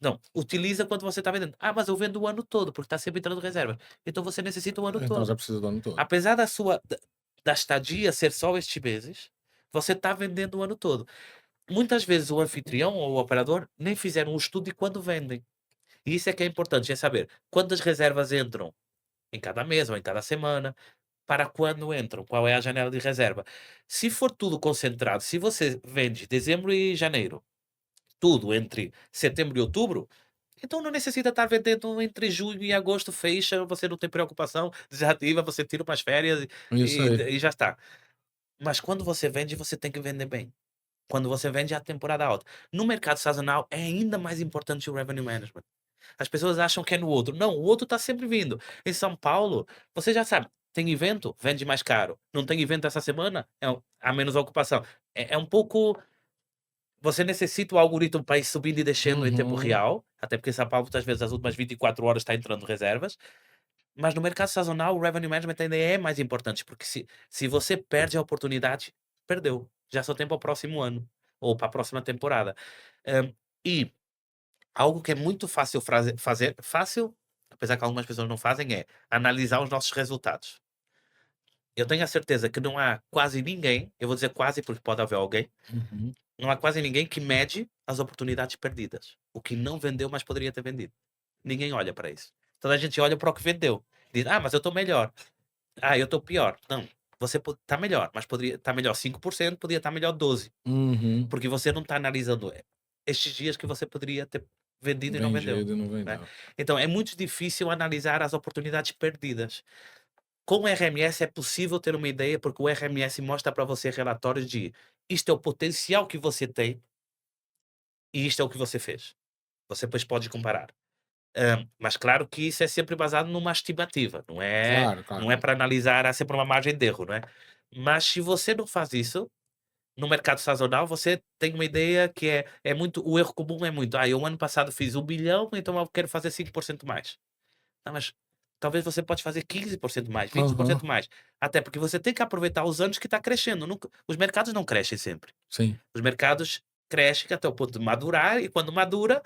Não, utiliza quando você está vendendo. Ah, mas eu vendo o ano todo, porque está sempre entrando reserva. Então você necessita o ano Então já todo. precisa do ano todo. Apesar da estadia ser só estes meses, você está vendendo o ano todo. Muitas vezes o anfitrião ou o operador nem fizeram um estudo de quando vendem. E isso é que é importante, é saber quantas reservas entram em cada mês ou em cada semana, para quando entram, qual é a janela de reserva. Se for tudo concentrado, se você vende dezembro e janeiro, tudo entre setembro e outubro, então não necessita estar vendendo entre julho e agosto, fecha, você não tem preocupação, desativa, você tira umas férias Isso e, aí. e já está. Mas quando você vende, você tem que vender bem. Quando você vende a temporada alta. No mercado sazonal é ainda mais importante o revenue management. As pessoas acham que é no outro. Não, o outro está sempre vindo. Em São Paulo, você já sabe, tem evento, vende mais caro. Não tem evento essa semana, há menos ocupação. É um pouco. Você necessita o algoritmo para ir subindo e descendo em tempo Uhum. real, até porque em São Paulo, muitas vezes, as últimas 24 horas está entrando reservas. Mas no mercado sazonal, o revenue management ainda é mais importante, porque se você perde a oportunidade, perdeu. Já só tem para o próximo ano, ou para a próxima temporada. E algo que é muito fácil fazer, fácil, apesar que algumas pessoas não fazem, é analisar os nossos resultados. Eu tenho a certeza que não há quase ninguém, eu vou dizer quase porque pode haver alguém, Uhum. não há quase ninguém que mede as oportunidades perdidas. O que não vendeu, mas poderia ter vendido. Ninguém olha para isso. Toda a gente olha para o que vendeu. Diz, ah, mas eu estou melhor. Ah, eu estou pior. Não, você está melhor, mas poderia estar melhor 5%, poderia estar melhor 12%. Uhum. Porque você não está analisando estes dias que você poderia ter vendido e não vendeu. Vendido e não Né? vendeu. Então é muito difícil analisar as oportunidades perdidas. Com o RMS é possível ter uma ideia, porque o RMS mostra para você relatórios de isto é o potencial que você tem e isto é o que você fez. Você depois pode comparar. Mas claro que isso é sempre baseado numa estimativa, Claro, não claro. é para analisar, há sempre uma margem de erro, não é? Mas se você não faz isso, no mercado sazonal, você tem uma ideia que é muito, o erro comum é muito, eu ano passado fiz 1 milhão, então eu quero fazer 5% mais. Não, mas talvez você pode fazer 15% mais, vinte por Aham. cento mais. Até porque você tem que aproveitar os anos que está crescendo. Os mercados não crescem sempre. Sim. Os mercados crescem até o ponto de madurar, e quando madura,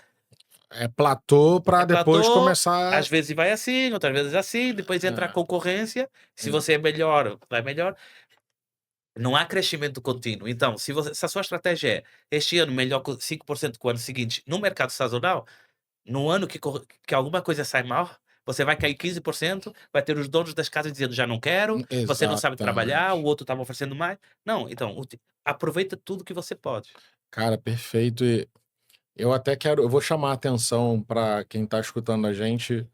É platô é para depois platô, começar. às vezes vai assim, outras vezes assim, depois entra a É, concorrência. Se é. você é melhor, vai melhor. Não há crescimento contínuo. Então, se a sua estratégia é este ano melhor 5% que o ano seguinte no mercado sazonal, no ano que alguma coisa sai mal, você vai cair 15%, vai ter os donos das casas dizendo já não quero, você não sabe trabalhar, o Exatamente. outro está me oferecendo mais. Não, então, aproveita tudo que você pode. Cara, perfeito. E eu até quero, eu vou chamar a atenção para quem está escutando a gente,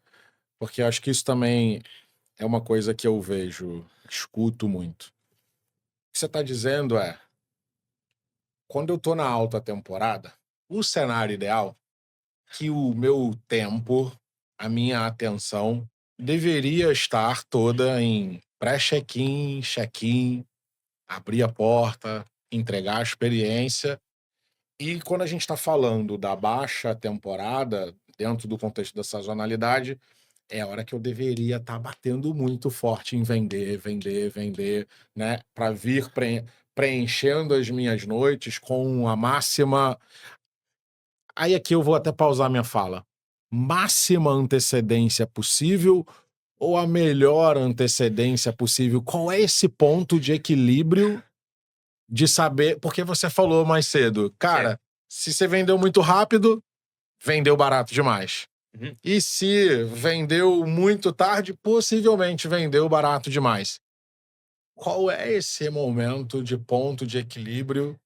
porque eu acho que isso também é uma coisa que eu vejo, escuto muito. O que você está dizendo é, quando eu tô na alta temporada, o cenário ideal que o meu tempo, a minha atenção deveria estar toda em pré-check-in, check-in, abrir a porta, entregar a experiência. E quando a gente está falando da baixa temporada, dentro do contexto da sazonalidade, é a hora que eu deveria estar batendo muito forte em vender, vender, vender, né? Para vir preenchendo as minhas noites com a máxima. Aí aqui eu vou até pausar minha fala. Máxima antecedência possível ou a melhor antecedência possível? Qual é esse ponto de equilíbrio de saber? Porque você falou mais cedo, Certo. cara, se você vendeu muito rápido, vendeu barato demais. Uhum. E se vendeu muito tarde, possivelmente vendeu barato demais. Qual é esse momento de ponto de equilíbrio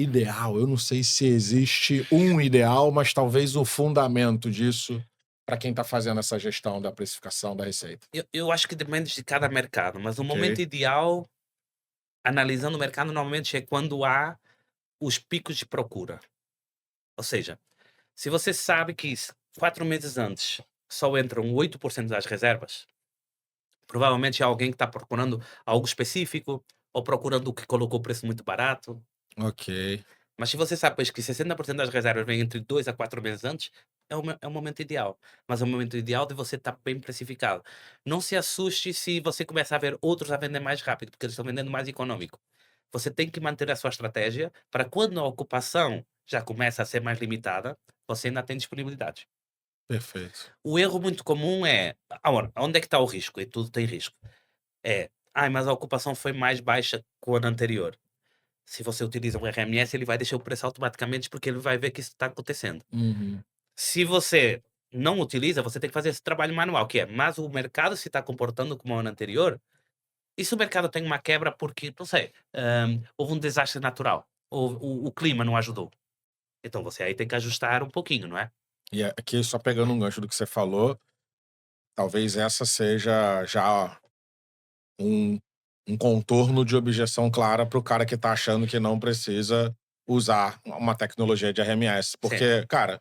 ideal? Eu não sei se existe um ideal, mas talvez o fundamento disso para quem está fazendo essa gestão da precificação da receita. Eu acho que depende de cada mercado, mas o momento Ok? ideal, analisando o mercado, normalmente é quando há os picos de procura. Ou seja, se você sabe que 4 meses antes só entram 8% das reservas, provavelmente é alguém que está procurando algo específico ou procurando o que colocou o preço muito barato. Ok, Mas se você sabe, pois, que 60% das reservas vêm entre 2 a 4 meses antes, é o momento ideal. Mas é o momento ideal de você estar bem precificado. Não se assuste se você começar a ver outros a vender mais rápido, porque eles estão vendendo mais econômico. Você tem que manter a sua estratégia para quando a ocupação já começa a ser mais limitada, você ainda tem disponibilidade. perfeito. O erro muito comum é, ora, onde é que está o risco? E tudo tem risco. É, mas a ocupação foi mais baixa que o ano anterior. Se você utiliza um RMS, ele vai deixar o preço automaticamente, porque ele vai ver que isso está acontecendo. Uhum. Se você não utiliza, você tem que fazer esse trabalho manual, que é, mas o mercado se está comportando como o ano anterior, e se o mercado tem uma quebra porque, não sei, houve um desastre natural, ou o clima não ajudou. Então você aí tem que ajustar um pouquinho, não é? E aqui, só pegando um gancho do que você falou, talvez essa seja já um, um contorno de objeção clara para o cara que está achando que não precisa usar uma tecnologia de RMS. Sim. Porque, cara,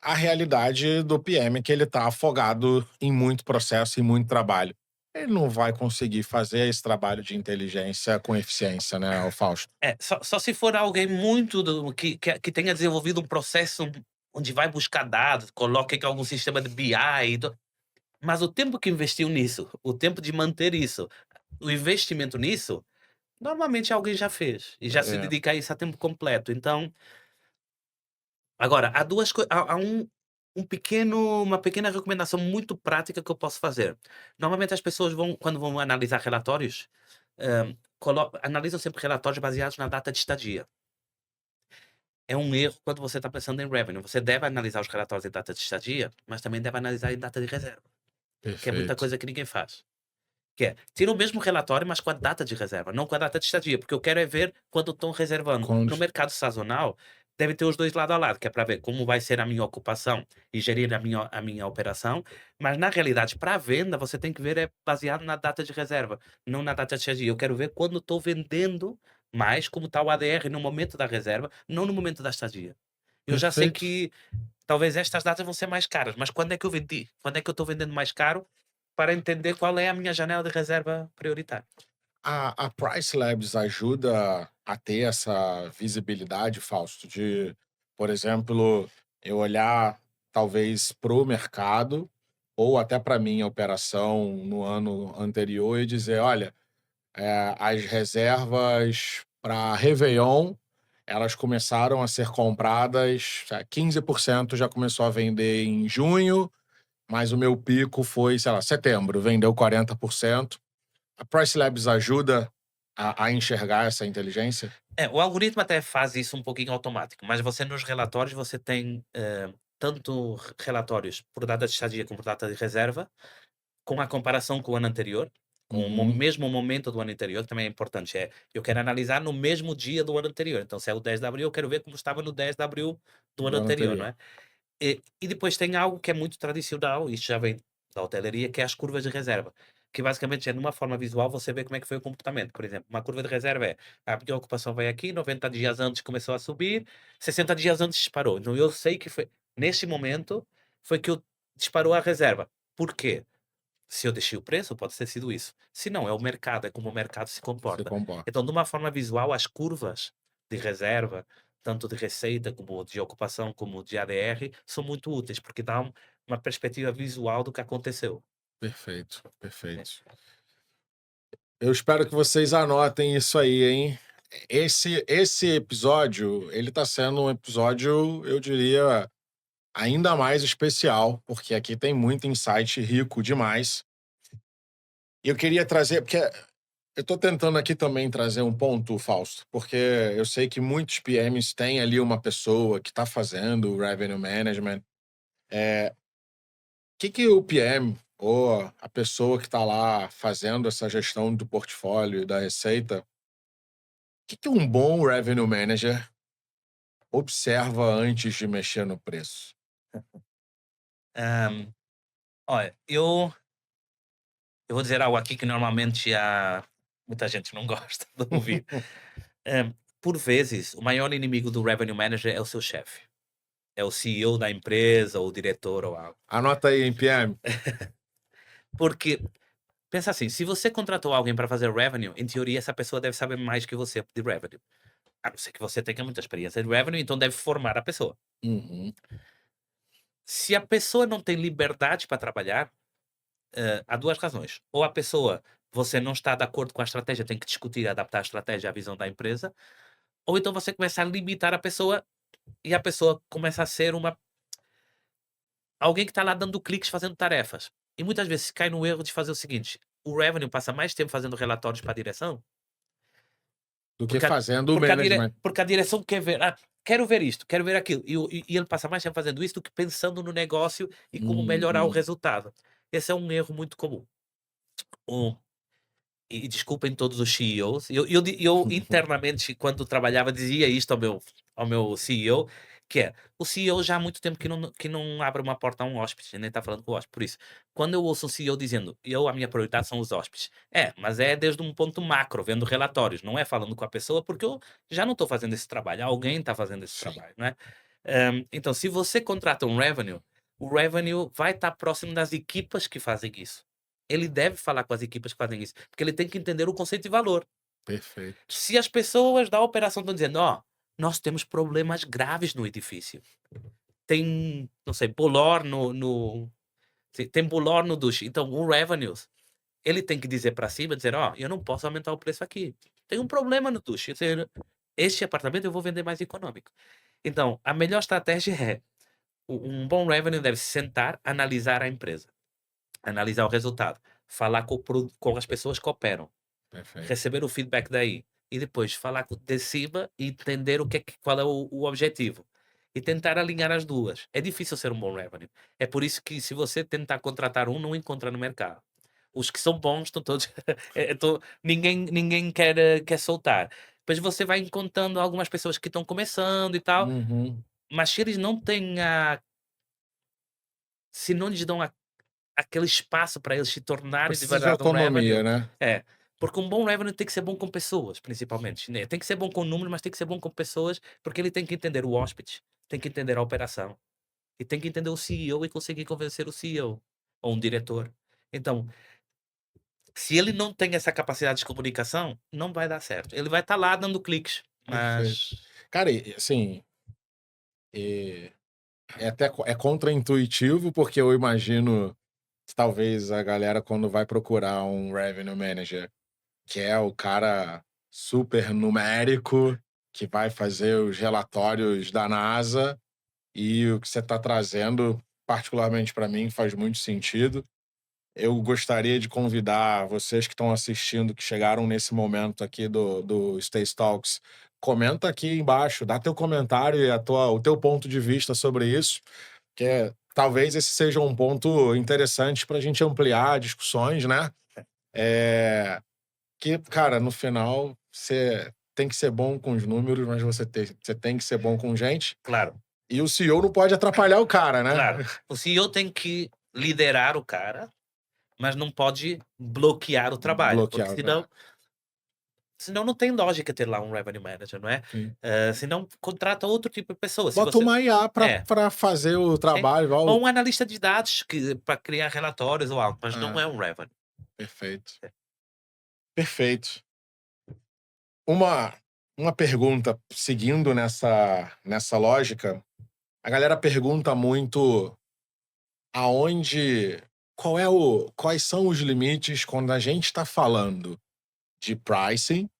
a realidade do PM é que ele está afogado em muito processo e muito trabalho. Ele não vai conseguir fazer esse trabalho de inteligência com eficiência, né, o Fausto? É, só se for alguém muito que tenha desenvolvido um processo onde vai buscar dados, coloca em algum sistema de BI, mas o tempo que investiu nisso, o tempo de manter isso, o investimento nisso, normalmente alguém já fez e já se É, dedica a isso a tempo completo. Então, agora, há duas coi há uma pequena recomendação muito prática que eu posso fazer. Normalmente as pessoas vão quando vão analisar relatórios, analisam sempre relatórios baseados na data de estadia. É um erro quando você está pensando em revenue. Você deve analisar os relatórios em data de estadia, mas também deve analisar em data de reserva, que é muita perfeito. coisa que ninguém faz. Que é, tira o mesmo relatório, mas com a data de reserva, não com a data de estadia, porque eu quero é ver quando estão reservando. Quando... No mercado sazonal, deve ter os dois lado a lado, que é para ver como vai ser a minha ocupação e gerir a minha operação, mas na realidade, para a venda, você tem que ver é baseado na data de reserva, não na data de estadia. Eu quero ver quando estou vendendo mais, como está o ADR no momento da reserva, não no momento da estadia. Eu já sei Perfeito. que talvez estas datas vão ser mais caras, mas quando é que eu vendi? Quando é que eu estou vendendo mais caro? Para entender qual é a minha janela de reserva prioritária. A Price Labs ajuda a ter essa visibilidade, Fausto, de, por exemplo, eu olhar talvez para o mercado ou até para minha operação no ano anterior e dizer, olha, as reservas para Réveillon, elas começaram a ser compradas, 15% já começou a vender em junho, mas o meu pico foi, sei lá, setembro, vendeu 40%. A Price Labs ajuda a enxergar essa inteligência? É, o algoritmo até faz isso um pouquinho automático, mas você nos relatórios você tem, tanto relatórios por data de estadia como por data de reserva, com a comparação com o ano anterior, com o Uhum. mesmo momento do ano anterior, que também é importante. Eu quero analisar no mesmo dia do ano anterior. Então, se é o 10 de abril, eu quero ver como estava no 10 de abril do ano Do ano anterior, não anterior. é? E depois tem algo que é muito tradicional, isto já vem da hotelaria, que é as curvas de reserva, que basicamente é numa forma visual você vê como é que foi o comportamento. Por exemplo, uma curva de reserva é a minha ocupação veio aqui, 90 dias antes começou a subir, 60 dias antes disparou. Então eu sei que foi neste momento foi que eu disparou a reserva. Por quê? Se eu deixei o preço, pode ter sido isso. Se não, é o mercado, é como o mercado se Se comporta. comporta. Então, de uma forma visual, as curvas de reserva, tanto de receita, como de ocupação, como de ADR, são muito úteis, porque dão uma perspectiva visual do que aconteceu. Perfeito, É. perfeito. Eu espero que vocês anotem isso aí, hein? Esse episódio, ele tá sendo um episódio, eu diria, ainda mais especial, porque aqui tem muito insight rico demais. E eu queria trazer, porque eu tô tentando aqui também trazer um ponto, Fausto, porque eu sei que muitos PMs têm ali uma pessoa que tá fazendo o revenue management. Que o PM ou a pessoa que está lá fazendo essa gestão do portfólio e da receita, que um bom revenue manager observa antes de mexer no preço? Hã, olha, eu vou dizer algo aqui que normalmente muita gente não gosta de ouvir. Por vezes, o maior inimigo do revenue manager é o seu chefe. É o CEO da empresa ou o diretor ou algo. Anota aí, em PM. Porque, pensa assim, se você contratou alguém para fazer revenue, em teoria essa pessoa deve saber mais que você de revenue. A não ser que você tenha muita experiência de revenue, então deve formar a pessoa. Uhum. Se a pessoa não tem liberdade para trabalhar, há 2 razões. Ou a pessoa, você não está de acordo com a estratégia, tem que discutir e adaptar a estratégia à visão da empresa, ou então você começa a limitar a pessoa e a pessoa começa a ser alguém que está lá dando cliques, fazendo tarefas. E muitas vezes cai no erro de fazer o seguinte: o revenue passa mais tempo fazendo relatórios para a direção, Do que porque a, fazendo o management. porque a direção quer ver, quero ver isto, quero ver aquilo. E ele passa mais tempo fazendo isso do que pensando no negócio e como melhorar o Uhum. resultado. Esse é um erro muito comum. Um, e desculpem todos os CEOs, eu internamente, quando trabalhava, dizia isto ao meu CEO, que é, o CEO já há muito tempo que não abre uma porta a um hóspede, nem está falando com o hóspede. Por isso, quando eu ouço um CEO dizendo, a minha prioridade são os hóspedes, mas é desde um ponto macro, vendo relatórios, não é falando com a pessoa, porque eu já não estou fazendo esse trabalho, alguém está fazendo esse Sim. trabalho, não é? Então, se você contrata um revenue, o revenue vai estar próximo das equipas que fazem isso. Ele deve falar com as equipas que fazem isso, porque ele tem que entender o conceito de valor. Perfeito. Se as pessoas da operação estão dizendo: "Ó, nós temos problemas graves no edifício. Tem, não sei, bolor tem bolor no duche". Então o revenues, ele tem que dizer para cima, dizer: "Ó, eu não posso aumentar o preço aqui. Tem um problema no duche. Este apartamento eu vou vender mais econômico". Então, a melhor estratégia é, um bom revenue deve se sentar, analisar a empresa, analisar o resultado, falar com as pessoas que operam, Perfeito. receber o feedback daí e depois falar de cima e entender qual é o objetivo e tentar alinhar as duas. É difícil ser um bom revenue. É por isso que, se você tentar contratar um, não encontra no mercado. Os que são bons estão todos. Ninguém quer soltar. Depois você vai encontrando algumas pessoas que estão começando e tal, Uhum. mas se eles não têm se não lhes dão aquele espaço para eles se tornarem de Precisa de verdade um revenue. autonomia, né? É, porque um bom revenue tem que ser bom com pessoas, principalmente, né? Tem que ser bom com números, mas tem que ser bom com pessoas, porque ele tem que entender o hóspede, tem que entender a operação e tem que entender o CEO e conseguir convencer o CEO ou um diretor. Então, se ele não tem essa capacidade de comunicação, não vai dar certo. Ele vai estar lá dando cliques, Perfeito. mas Cara, e assim, e é até é contraintuitivo, porque eu imagino que talvez a galera, quando vai procurar um revenue manager, que é o cara super numérico, que vai fazer os relatórios da NASA, e o que você está trazendo, particularmente para mim, faz muito sentido. Eu gostaria de convidar vocês que estão assistindo, que chegaram nesse momento aqui do Stay Talks, comenta aqui embaixo, dá teu comentário e o teu ponto de vista sobre isso, que talvez esse seja um ponto interessante para a gente ampliar discussões, né? É, que, cara, no final, você tem que ser bom com os números, mas você tem que ser bom com gente. claro, E o CEO não pode atrapalhar o cara, né? claro. O CEO tem que liderar o cara, mas não pode bloquear o trabalho, porque Bloquear o cara. senão não tem lógica ter lá um revenue manager, não é? Sim. Senão contrata outro tipo de pessoa. Se Bota você uma IA é, pra fazer o sim. trabalho, igual. Ou um analista de dados que para criar relatórios ou algo, mas não Ah, é um revenue. perfeito. Perfeito. Uma, uma pergunta, seguindo nessa lógica, a galera pergunta muito aonde. Quais são os limites quando a gente está falando de pricing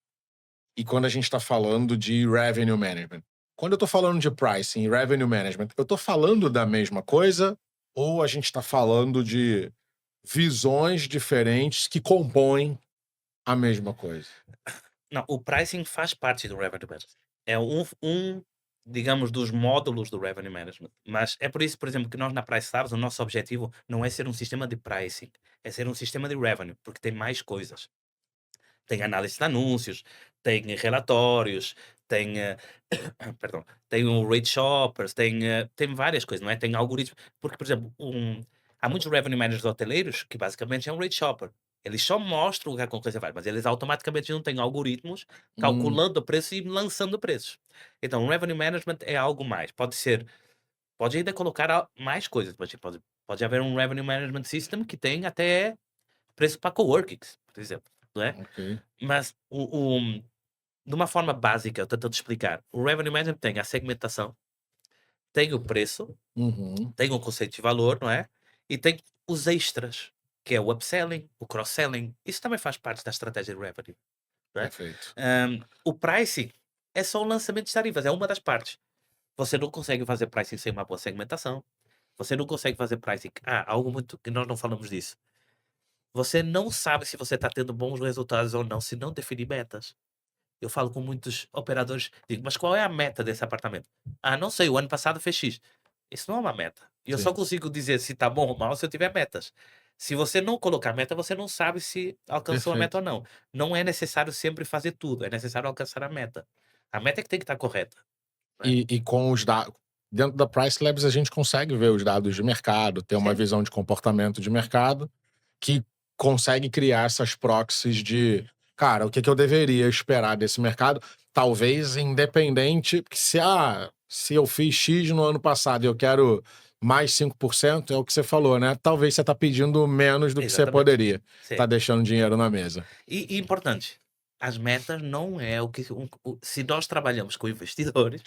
e quando a gente está falando de revenue management. Quando eu estou falando de pricing e revenue management, eu estou falando da mesma coisa ou a gente está falando de visões diferentes que compõem a mesma coisa? Não, o pricing faz parte do revenue management. É digamos, dos módulos do revenue management. Mas é por isso, por exemplo, que nós na Price Labs, o nosso objetivo não é ser um sistema de pricing, é ser um sistema de revenue, porque tem mais coisas. Tem análise de anúncios, tem relatórios, tem, perdão, tem o Rate Shoppers, tem várias coisas, não é? Tem algoritmos. Porque, por exemplo, há muitos revenue managers hoteleiros que basicamente é um Rate Shopper. Eles só mostram o que a concorrência faz, mas eles automaticamente não têm algoritmos Hum, calculando o preço e lançando preços. Então, o revenue management é algo mais. Pode ainda colocar mais coisas, mas tipo, pode haver um revenue management system que tem até preço para coworkings, por exemplo, não é? ok. Mas de uma forma básica, eu tentando explicar, o revenue management tem a segmentação, tem o preço, Uhum, tem o conceito de valor, não é? E tem os extras, que é o upselling, o cross-selling. Isso também faz parte da estratégia de revenue, não é? perfeito. O pricing é só o lançamento de tarifas, é uma das partes. Você não consegue fazer pricing sem uma boa segmentação. Você não consegue fazer pricing. Algo muito que nós não falamos disso. Você não sabe se você está tendo bons resultados ou não se não definir metas. Eu falo com muitos operadores, digo, mas qual é a meta desse apartamento? Não sei, o ano passado fez X. Isso não é uma meta. E eu só Sim, consigo dizer se está bom ou mal se eu tiver metas. Se você não colocar meta, você não sabe se alcançou a meta perfeito. ou não. Não é necessário sempre fazer tudo, é necessário alcançar a meta. A meta é que tem que estar correta, né? E com os dados. Dentro da Price Labs, a gente consegue ver os dados de mercado, ter uma Sim, visão de comportamento de mercado, que consegue criar essas proxies de, cara, o que que eu deveria esperar desse mercado? Talvez independente, porque se eu fiz X no ano passado e eu quero mais 5%, é o que você falou, né? Talvez você tá pedindo menos do que você exatamente. poderia. Sim. Tá deixando dinheiro na mesa. E importante, as metas não é o que. Se nós trabalhamos com investidores,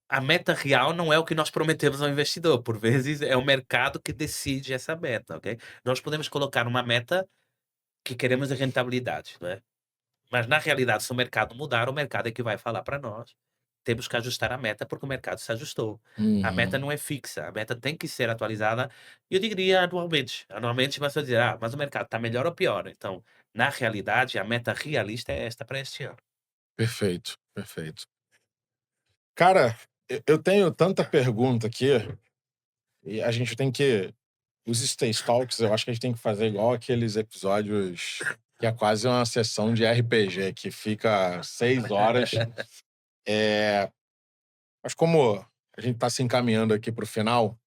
a meta real não é o que nós prometemos ao investidor. Por vezes é o mercado que decide essa meta, ok? Nós podemos colocar uma meta que queremos de rentabilidade, não é? Mas na realidade, se o mercado mudar, o mercado é que vai falar para nós. Temos que ajustar a meta porque o mercado se ajustou. A meta Uhum. não é fixa, a meta tem que ser atualizada, eu diria anualmente. Anualmente, mas eu dizer, mas o mercado está melhor ou pior? Então, na realidade, a meta realista é esta para este ano. Perfeito, perfeito. Cara, eu tenho tanta pergunta aqui, e a gente tem que. Os Stay Talks, eu acho que a gente tem que fazer igual aqueles episódios que é quase uma sessão de RPG, que fica 6 horas. Mas como a gente está se encaminhando aqui para o final,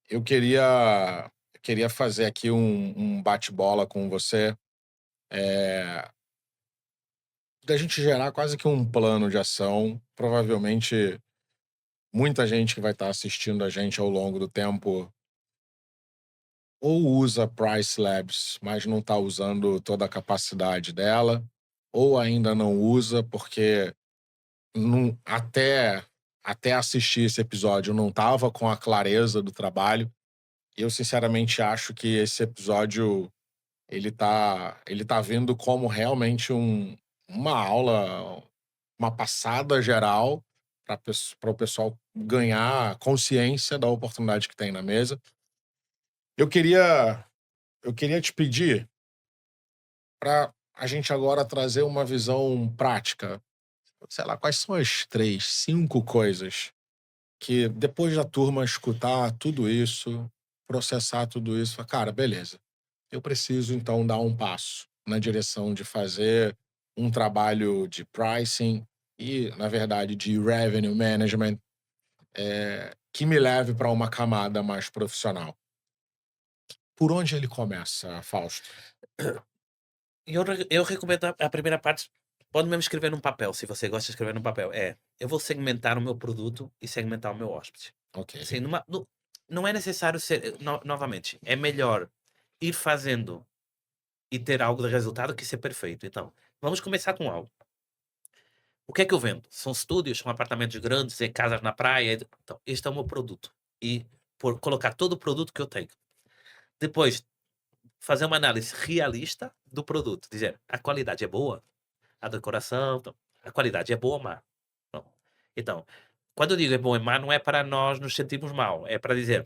eu queria fazer aqui um bate-bola com você, da gente gerar quase que um plano de ação. Provavelmente muita gente que vai estar assistindo a gente ao longo do tempo ou usa Price Labs, mas não está usando toda a capacidade dela, ou ainda não usa porque até assistir esse episódio não estava com a clareza do trabalho. Eu sinceramente acho que esse episódio ele tá vindo como realmente uma aula, uma passada geral para o pessoal ganhar consciência da oportunidade que tem na mesa. Eu queria eu queria te pedir para a gente agora trazer uma visão prática. Sei lá, quais são as 3, 5 coisas que depois da turma escutar tudo isso, processar tudo isso, fala, cara, beleza. Eu preciso então dar um passo na direção de fazer um trabalho de pricing e, na verdade, de revenue management, que me leve para uma camada mais profissional. Por onde ele começa, Fausto? Eu recomendo a primeira parte, pode mesmo escrever num papel, se você gosta de escrever num papel. Eu vou segmentar o meu produto e segmentar o meu hóspede. Ok. Assim, não é necessário ser, novamente, é melhor ir fazendo e ter algo de resultado que ser perfeito. Então, vamos começar com algo. O que é que eu vendo? São estúdios, são apartamentos grandes, é casas na praia. Então, este é o meu produto. E por colocar todo o produto que eu tenho. Depois, fazer uma análise realista do produto. Dizer, a qualidade é boa? A decoração, então, a qualidade é boa ou má? Não. Então, quando eu digo é bom ou má, não é para nós nos sentirmos mal. É para dizer,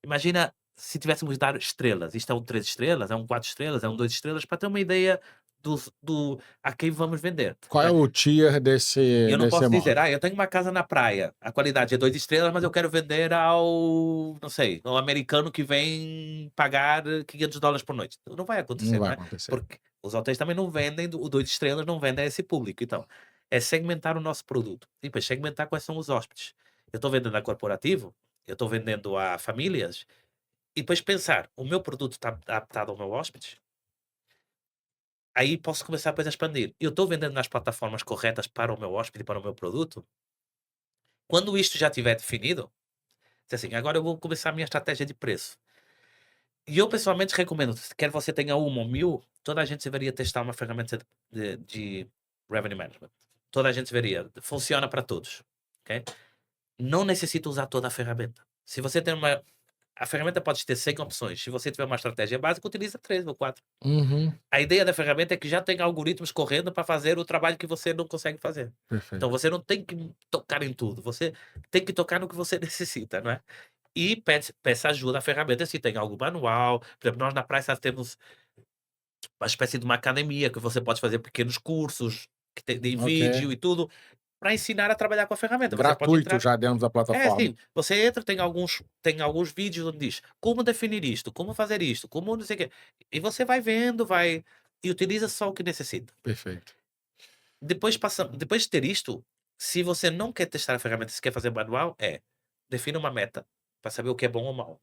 imagina se tivéssemos de dar estrelas. Isto é um 3 estrelas, é um 4 estrelas, é um 2 estrelas, para ter uma ideia a quem vamos vender. Qual é Né? o tier desse, Eu não desse posso dizer, imóvel? eu tenho uma casa na praia, a qualidade é 2 estrelas, mas eu quero vender ao, não sei, ao americano que vem pagar $500 por noite. Não vai Não acontecer, não vai é? acontecer. Porque Os hotéis também não vendem, o 2 estrelas não vendem a esse público. Então, é segmentar o nosso produto. E depois segmentar quais são os hóspedes. Eu estou vendendo a corporativo, eu estou vendendo a famílias, e depois pensar, o meu produto está adaptado ao meu hóspede? Aí posso começar depois a expandir. Eu estou vendendo nas plataformas corretas para o meu hóspede e para o meu produto? Quando isto já estiver definido, diz assim, agora eu vou começar a minha estratégia de preço. E eu pessoalmente recomendo, quer você tenha uma ou 1000, toda a gente deveria testar uma ferramenta de revenue management. Toda a gente deveria. Funciona para todos. Ok? Não necessita usar toda a ferramenta. Se você tem uma. A ferramenta pode ter 100 opções. Se você tiver uma estratégia básica, utiliza 3 ou 4. Uhum. A ideia da ferramenta é que já tem algoritmos correndo para fazer o trabalho que você não consegue fazer. Então Perfeito. você não tem que tocar em tudo. Você tem que tocar no que você necessita, não é? E peça ajuda à ferramenta se tem algo manual. Por exemplo, nós na Priceline temos uma espécie de uma academia que você pode fazer pequenos cursos que tem Ok. vídeo e tudo para ensinar a trabalhar com a ferramenta. Você pode Gratuito entrar. já dentro da É, plataforma. sim, você entra, tem alguns vídeos onde diz como definir isto, como fazer isto, como não sei o quê. E você vai vendo, e utiliza só o que necessita. Perfeito. Depois de ter isto, se você não quer testar a ferramenta, se quer fazer manual, defina uma meta para saber o que é bom ou mal.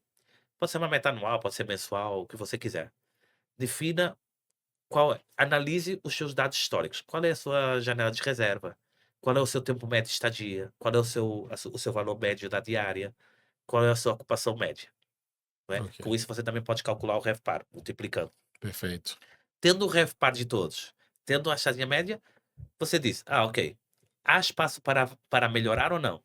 Pode ser uma meta anual, pode ser mensual, o que você quiser. Defina analise os seus dados históricos. Qual é a sua janela de reserva? Qual é o seu tempo médio de estadia? Qual é o seu valor médio da diária? Qual é a sua ocupação média? Não é? Ok. Com isso, você também pode calcular o RevPAR, multiplicando. Perfeito. Tendo o RevPAR de todos, tendo a estadia média, você diz: ok, há espaço para melhorar ou não?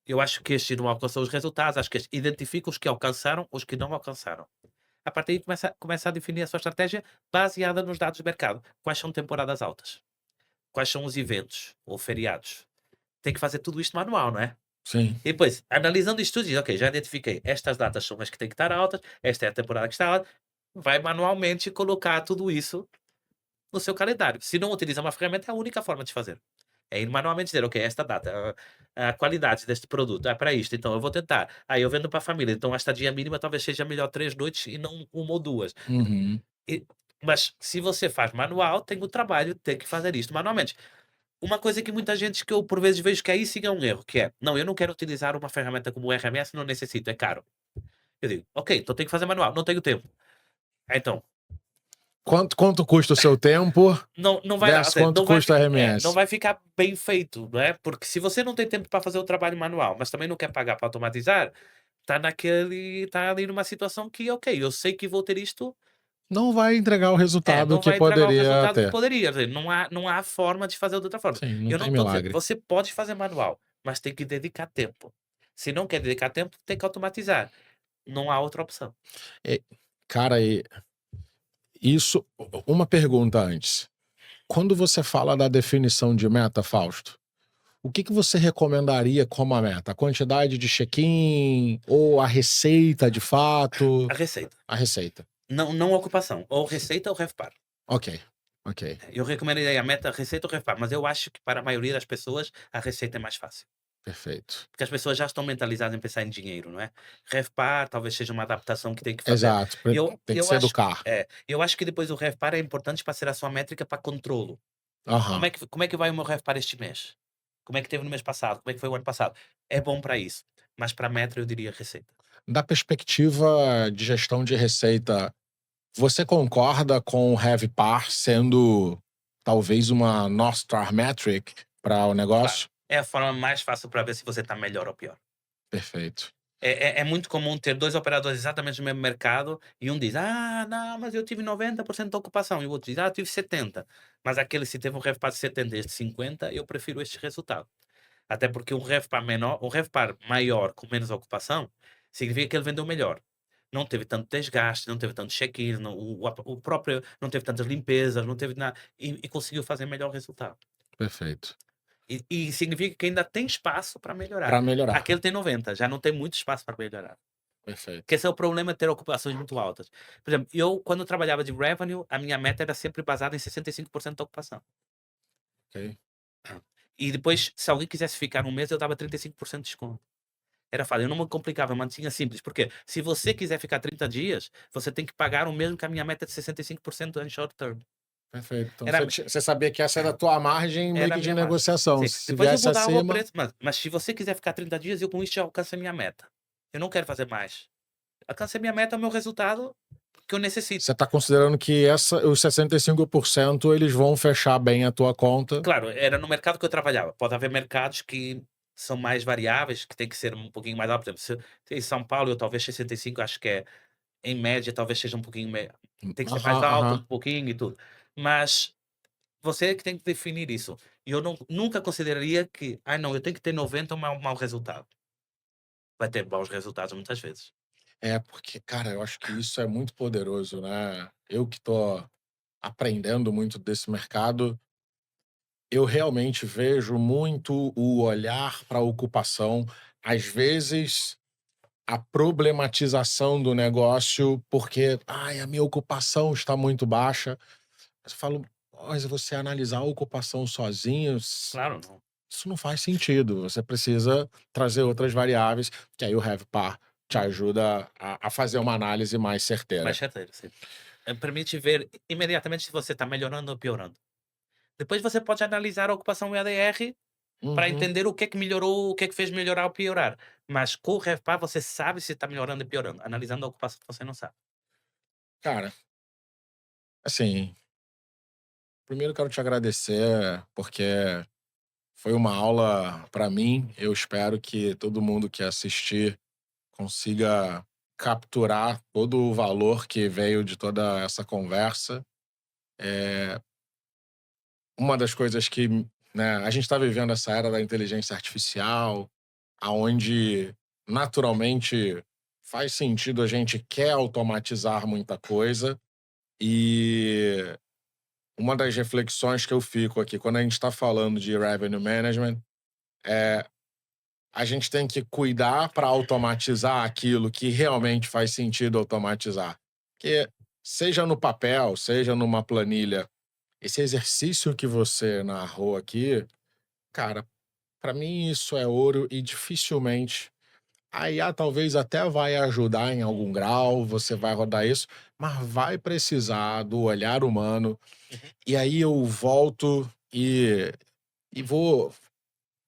Eu acho que este não alcançou os resultados, acho que este identifica os que alcançaram, os que não alcançaram. A partir daí começa a definir a sua estratégia baseada nos dados do mercado. Quais são temporadas altas? Quais são os eventos ou feriados? Tem que fazer tudo isto manual, não é? Sim. E depois, analisando isto tudo, diz, ok, já identifiquei, estas datas são as que têm que estar altas, esta é a temporada que está alta, vai manualmente colocar tudo isso no seu calendário. Se não utiliza uma ferramenta, é a única forma de fazer. É ir manualmente dizer, ok, esta data, a qualidade deste produto é para isto, então eu vou tentar. Aí eu vendo para a família, então a estadia mínima talvez seja melhor 3 noites e não uma ou duas. Uhum. E- mas se você faz manual, tem o trabalho de ter que fazer isto manualmente. Uma coisa que muita gente que eu por vezes vejo que aí sim é um erro, que é, não, eu não quero utilizar uma ferramenta como o RMS, não necessito, é caro. Eu digo, ok, então tenho que fazer manual, não tenho tempo. Então, Quanto custa o seu tempo não vai dar, ou versus seja, quanto custa a não RMS? vai ficar bem feito, não é? Porque se você não tem tempo para fazer o trabalho manual, mas também não quer pagar para automatizar, está ali numa situação que, ok, eu sei que vou ter isto, Não vai entregar o resultado não que vai entregar o poderia resultado que ter. poderia. Quer dizer, não há forma de fazer de outra forma. Sim, não Eu não tem estou dizendo, milagre. você pode fazer manual, mas tem que dedicar tempo. Se não quer dedicar tempo, tem que automatizar. Não há outra opção. E, cara, isso. Uma pergunta antes. Quando você fala da definição de meta, Fausto, o que você recomendaria como a meta? A quantidade de check-in ou a receita de fato? A receita. A receita. Não a ocupação. Ou receita ou RevPAR. Ok, ok. Eu recomendaria a meta receita ou RevPAR, mas eu acho que para a maioria das pessoas a receita é mais fácil. Perfeito. Porque as pessoas já estão mentalizadas em pensar em dinheiro, não é? RevPAR talvez seja uma adaptação que tem que fazer. Exato. Eu, Tem que eu se acho que educar. eu acho que depois o RevPAR é importante para ser a sua métrica para controlo. Como Aham. é que como é que vai o meu RevPAR este mês? Como é que teve no mês passado? Como é que foi o ano passado? É bom para isso, mas para a meta eu diria receita. Da perspectiva de gestão de receita, você concorda com o RevPAR sendo talvez uma North Star Metric para o Claro, negócio? é a forma mais fácil para ver se você está melhor ou pior. Perfeito. É muito comum ter 2 operadores exatamente no mesmo mercado e um diz: "Ah, não, mas eu tive 90% de ocupação", e o outro diz: "Ah, eu tive 70". Mas aquele se teve um RevPAR de 70 e este 50, eu prefiro este resultado. Até porque um RevPAR maior com menos ocupação, significa que ele vendeu melhor. Não teve tanto desgaste, não teve tantos check-ins, não o próprio não teve tantas limpezas, não teve nada e conseguiu fazer melhor resultado. Perfeito. E significa que ainda tem espaço para melhorar. Para melhorar. Aquele tem 90, já não tem muito espaço para melhorar. Que Perfeito. esse é o problema de ter ocupações muito altas. Por exemplo, eu quando eu trabalhava de revenue, a minha meta era sempre baseada em 65% da ocupação. Ok. E depois, se alguém quisesse ficar um mês, eu dava 35% de desconto. Era fácil, eu não me complicava, mantinha simples, porque se você quiser ficar 30 dias, você tem que pagar o mesmo que a minha meta de 65% em short term. Perfeito. Então Era você sabia que essa era a tua margem meio era a que de minha margem. negociação. Sim, Se depois eu viesse mudava o acima. preço, mas se você quiser ficar 30 dias, eu com isso já alcanço a minha meta. Eu não quero fazer mais. Alcancei a minha meta, é o meu resultado que eu necessito. Você está considerando que os 65% eles vão fechar bem a tua conta? Claro, era no mercado que eu trabalhava. Pode haver mercados que são mais variáveis, que tem que ser um pouquinho mais alto. Por exemplo, se em São Paulo eu talvez 65, acho que é, em média, talvez seja um pouquinho tem que ser mais Aham, alto, um aham. pouquinho e tudo. Mas você é que tem que definir isso. E eu nunca consideraria que, não, eu tenho que ter 90 um mau resultado. Vai ter bons resultados muitas vezes. É, porque, cara, eu acho que isso é muito poderoso, né? Eu que tô aprendendo muito desse mercado, eu realmente vejo muito o olhar para a ocupação, às vezes a problematização do negócio, porque, ai, a minha ocupação está muito baixa. Eu falo, mas você analisar a ocupação sozinho, Claro, não. isso não faz sentido. Você precisa trazer outras variáveis, que aí o RevPAR te Uhum. ajuda a fazer uma análise mais Mais certeira. certeiro, sim. Permite ver imediatamente se você está melhorando ou piorando. Depois você pode analisar a ocupação EADR para Uhum. entender o que é que melhorou, o que é que fez melhorar ou piorar. Mas com o RevPAR você sabe se está melhorando e piorando. Analisando a ocupação você não sabe. Cara, assim, primeiro quero te agradecer, porque foi uma aula para mim. Eu espero que todo mundo que assistir consiga capturar todo o valor que veio de toda essa conversa. Uma das coisas que, né, a gente está vivendo essa era da inteligência artificial, aonde naturalmente faz sentido, a gente quer automatizar muita coisa. E uma das reflexões que eu fico aqui quando a gente está falando de revenue management é a gente tem que cuidar para automatizar aquilo que realmente faz sentido automatizar. Porque seja no papel, seja numa planilha, esse exercício que você narrou aqui, cara, para mim isso é ouro e dificilmente a IA talvez até vai ajudar em algum grau, você vai rodar isso, mas vai precisar do olhar humano. Uhum. E aí eu volto e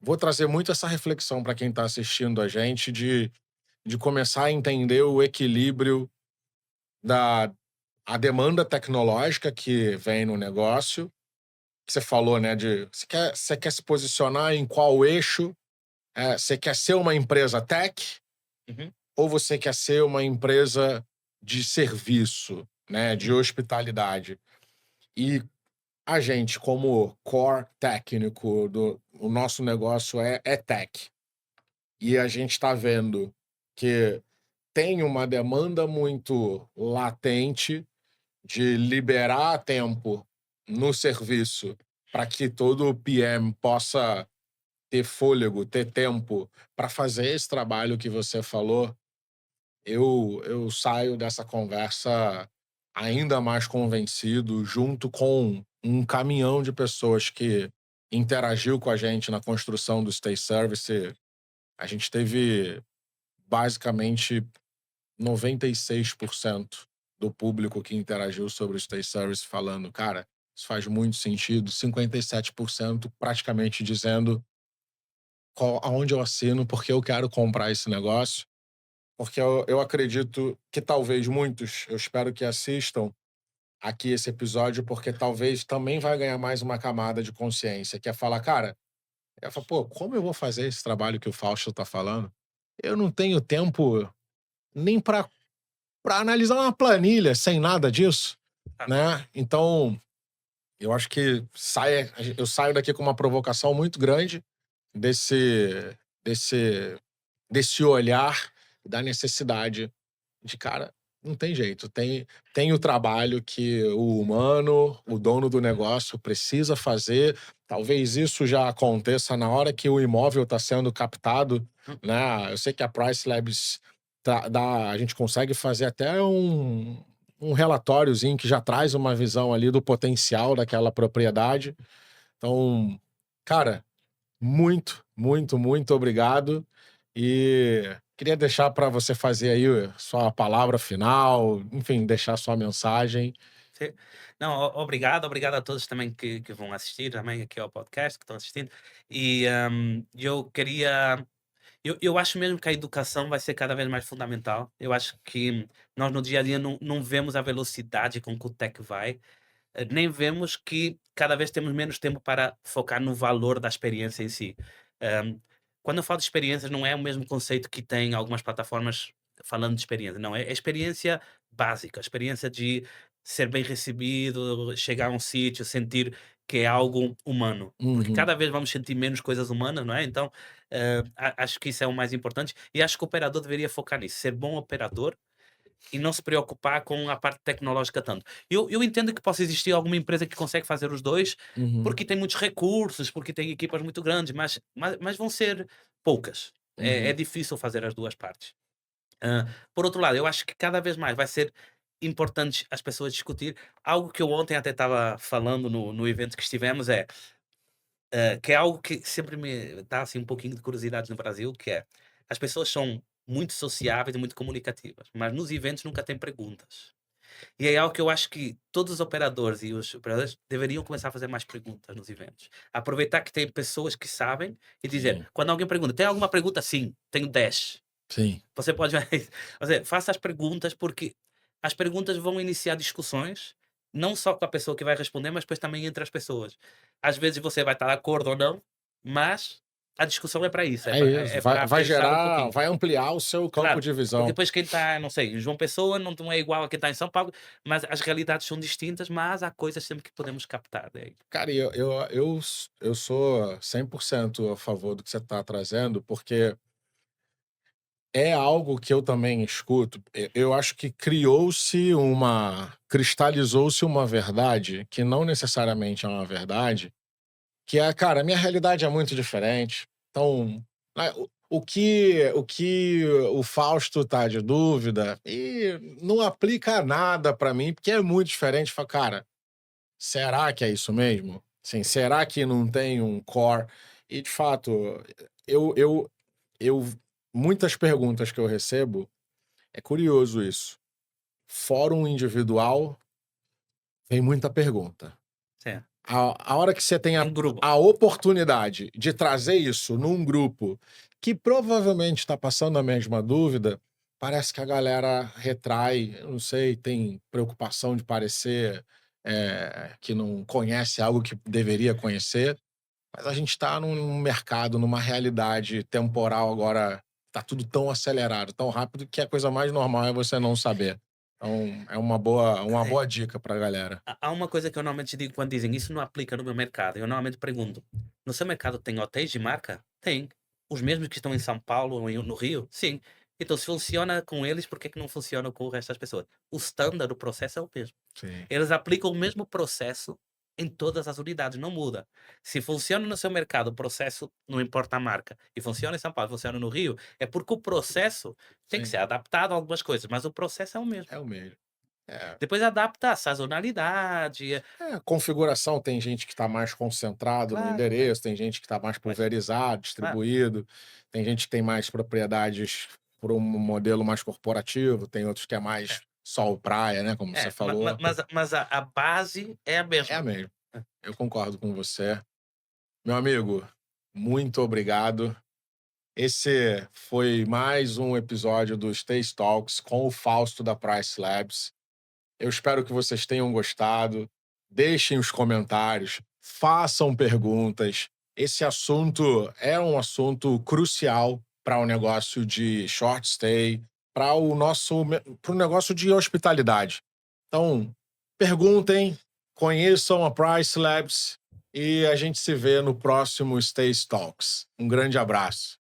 vou trazer muito essa reflexão para quem está assistindo a gente de começar a entender o equilíbrio da a demanda tecnológica que vem no negócio. Que você falou, né? Você quer se posicionar em qual eixo? Você quer ser uma empresa tech Uhum. ou você quer ser uma empresa de serviço, né? De hospitalidade? E a gente, como core técnico o nosso negócio é tech. E a gente está vendo que tem uma demanda muito latente de liberar tempo no serviço para que todo o PM possa ter fôlego, ter tempo para fazer esse trabalho que você falou. Eu saio dessa conversa ainda mais convencido, junto com um caminhão de pessoas que interagiu com a gente na construção do Stay Service. A gente teve basicamente 96% do público que interagiu sobre o Stay Service falando, cara, isso faz muito sentido. 57% praticamente dizendo aonde eu assino, porque eu quero comprar esse negócio. Porque eu acredito que talvez muitos, eu espero que assistam aqui esse episódio, porque talvez também vai ganhar mais uma camada de consciência, que é falar, cara, pô, como eu vou fazer esse trabalho que o Fausto tá falando? Eu não tenho tempo nem para analisar uma planilha sem nada disso, Tá. né? Então, eu acho que eu saio daqui com uma provocação muito grande desse desse desse olhar da necessidade de, cara, não tem jeito, tem o trabalho que o humano, o dono do negócio precisa fazer. Talvez isso já aconteça na hora que o imóvel está sendo captado, Hum. né? Eu sei que a Price Labs a gente consegue fazer até um relatóriozinho que já traz uma visão ali do potencial daquela propriedade. Então, cara, muito, muito, muito obrigado. E queria deixar para você fazer aí sua palavra final, enfim, deixar sua mensagem. Sim. Não, obrigado a todos também que vão assistir também aqui ao podcast, que estão assistindo. E eu acho mesmo que a educação vai ser cada vez mais fundamental. Eu acho que nós no dia a dia não vemos a velocidade com que o tech vai, nem vemos que cada vez temos menos tempo para focar no valor da experiência em si. Ahm, Quando eu falo de experiências, não é o mesmo conceito que tem algumas plataformas falando de experiência, não, é experiência básica, a experiência de ser bem recebido, chegar a um sítio, sentir que é algo humano, porque Uhum, cada vez vamos sentir menos coisas humanas, não é? Então, acho que isso é o mais importante e acho que o operador deveria focar nisso, ser bom operador e não se preocupar com a parte tecnológica tanto. Eu entendo que possa existir alguma empresa que consegue fazer os 2 uhum, porque tem muitos recursos, porque tem equipas muito grandes, mas vão ser poucas. É uhum, difícil fazer as 2 partes. Por outro lado, eu acho que cada vez mais vai ser importante as pessoas discutir algo que eu ontem até estava falando no evento que estivemos, que é algo que sempre me dá, assim, um pouquinho de curiosidade no Brasil, que é, as pessoas são muito sociáveis e muito comunicativas, mas nos eventos nunca têm perguntas. E é algo que eu acho que todos os operadores e os operadores deveriam começar a fazer mais perguntas nos eventos. Aproveitar que tem pessoas que sabem e dizer, sim, quando alguém pergunta: "Tem alguma pergunta?", "Sim, tenho 10". sim. Você pode ou seja, faça as perguntas, porque as perguntas vão iniciar discussões, não só com a pessoa que vai responder, mas depois também entre as pessoas. Às vezes você vai estar de acordo ou não, mas a discussão é para isso, É isso, é vai, para vai pensar um gerar, pouquinho. vai ampliar o seu campo Claro, de porque visão. depois quem está, não sei, em João Pessoa não é igual a quem está em São Paulo, mas as realidades são distintas, mas há coisas sempre que podemos captar daí. Cara, e eu sou 100% a favor do que você está trazendo, porque é algo que eu também escuto. Eu acho que cristalizou-se uma verdade que não necessariamente é uma verdade, que é, cara, a minha realidade é muito diferente. Então, o que o Fausto tá de dúvida e não aplica a nada pra mim, porque é muito diferente. Fala, cara, será que é isso mesmo? Sim, será que não tem um core? E de fato, eu, eu, eu muitas perguntas que eu recebo, é curioso isso. Fórum individual, vem muita pergunta. Sim, A hora que você tem a, em grupo. a oportunidade de trazer isso num grupo que provavelmente está passando a mesma dúvida, parece que a galera retrai, eu não sei, tem preocupação de parecer que não conhece algo que deveria conhecer, mas a gente está num mercado, numa realidade temporal agora, tá tudo tão acelerado, tão rápido, que a coisa mais normal é você não saber. Então, é uma boa dica pra galera. Há uma coisa que eu normalmente digo quando dizem: "Isso não aplica no meu mercado", eu normalmente pergunto: "No seu mercado tem hotéis de marca?". "Tem". "Os mesmos que estão em São Paulo ou no Rio?". "Sim". "Então se funciona com eles, por que que não funciona com o resto das pessoas?". O standard, o processo é o mesmo. Sim. Eles aplicam o mesmo processo em todas as unidades, não muda. Se funciona no seu mercado o processo, não importa a marca, e funciona em São Paulo, funciona no Rio, é porque o processo tem que Sim, ser adaptado a algumas coisas, mas o processo é o mesmo. é o mesmo. É. Depois adapta a sazonalidade, Configuração, tem gente que está mais concentrado no claro, é. endereço, tem gente que está mais Mas pulverizado, claro, distribuído, tem gente que tem mais propriedades por um modelo mais corporativo, tem outros que é é, mais sol praia, né, como você falou. mas a base é a É a mesma. mesma. Eu concordo com você. Meu amigo, muito obrigado. Esse foi mais um episódio do Taste Talks com o Fausto da Price Labs. Eu espero que vocês tenham gostado. Deixem os comentários, façam perguntas. Esse assunto é um assunto crucial para o negócio de short stay, para o negócio de hospitalidade. Então, perguntem, conheçam a Price Labs e a gente se vê no próximo Stay Talks. Um grande abraço.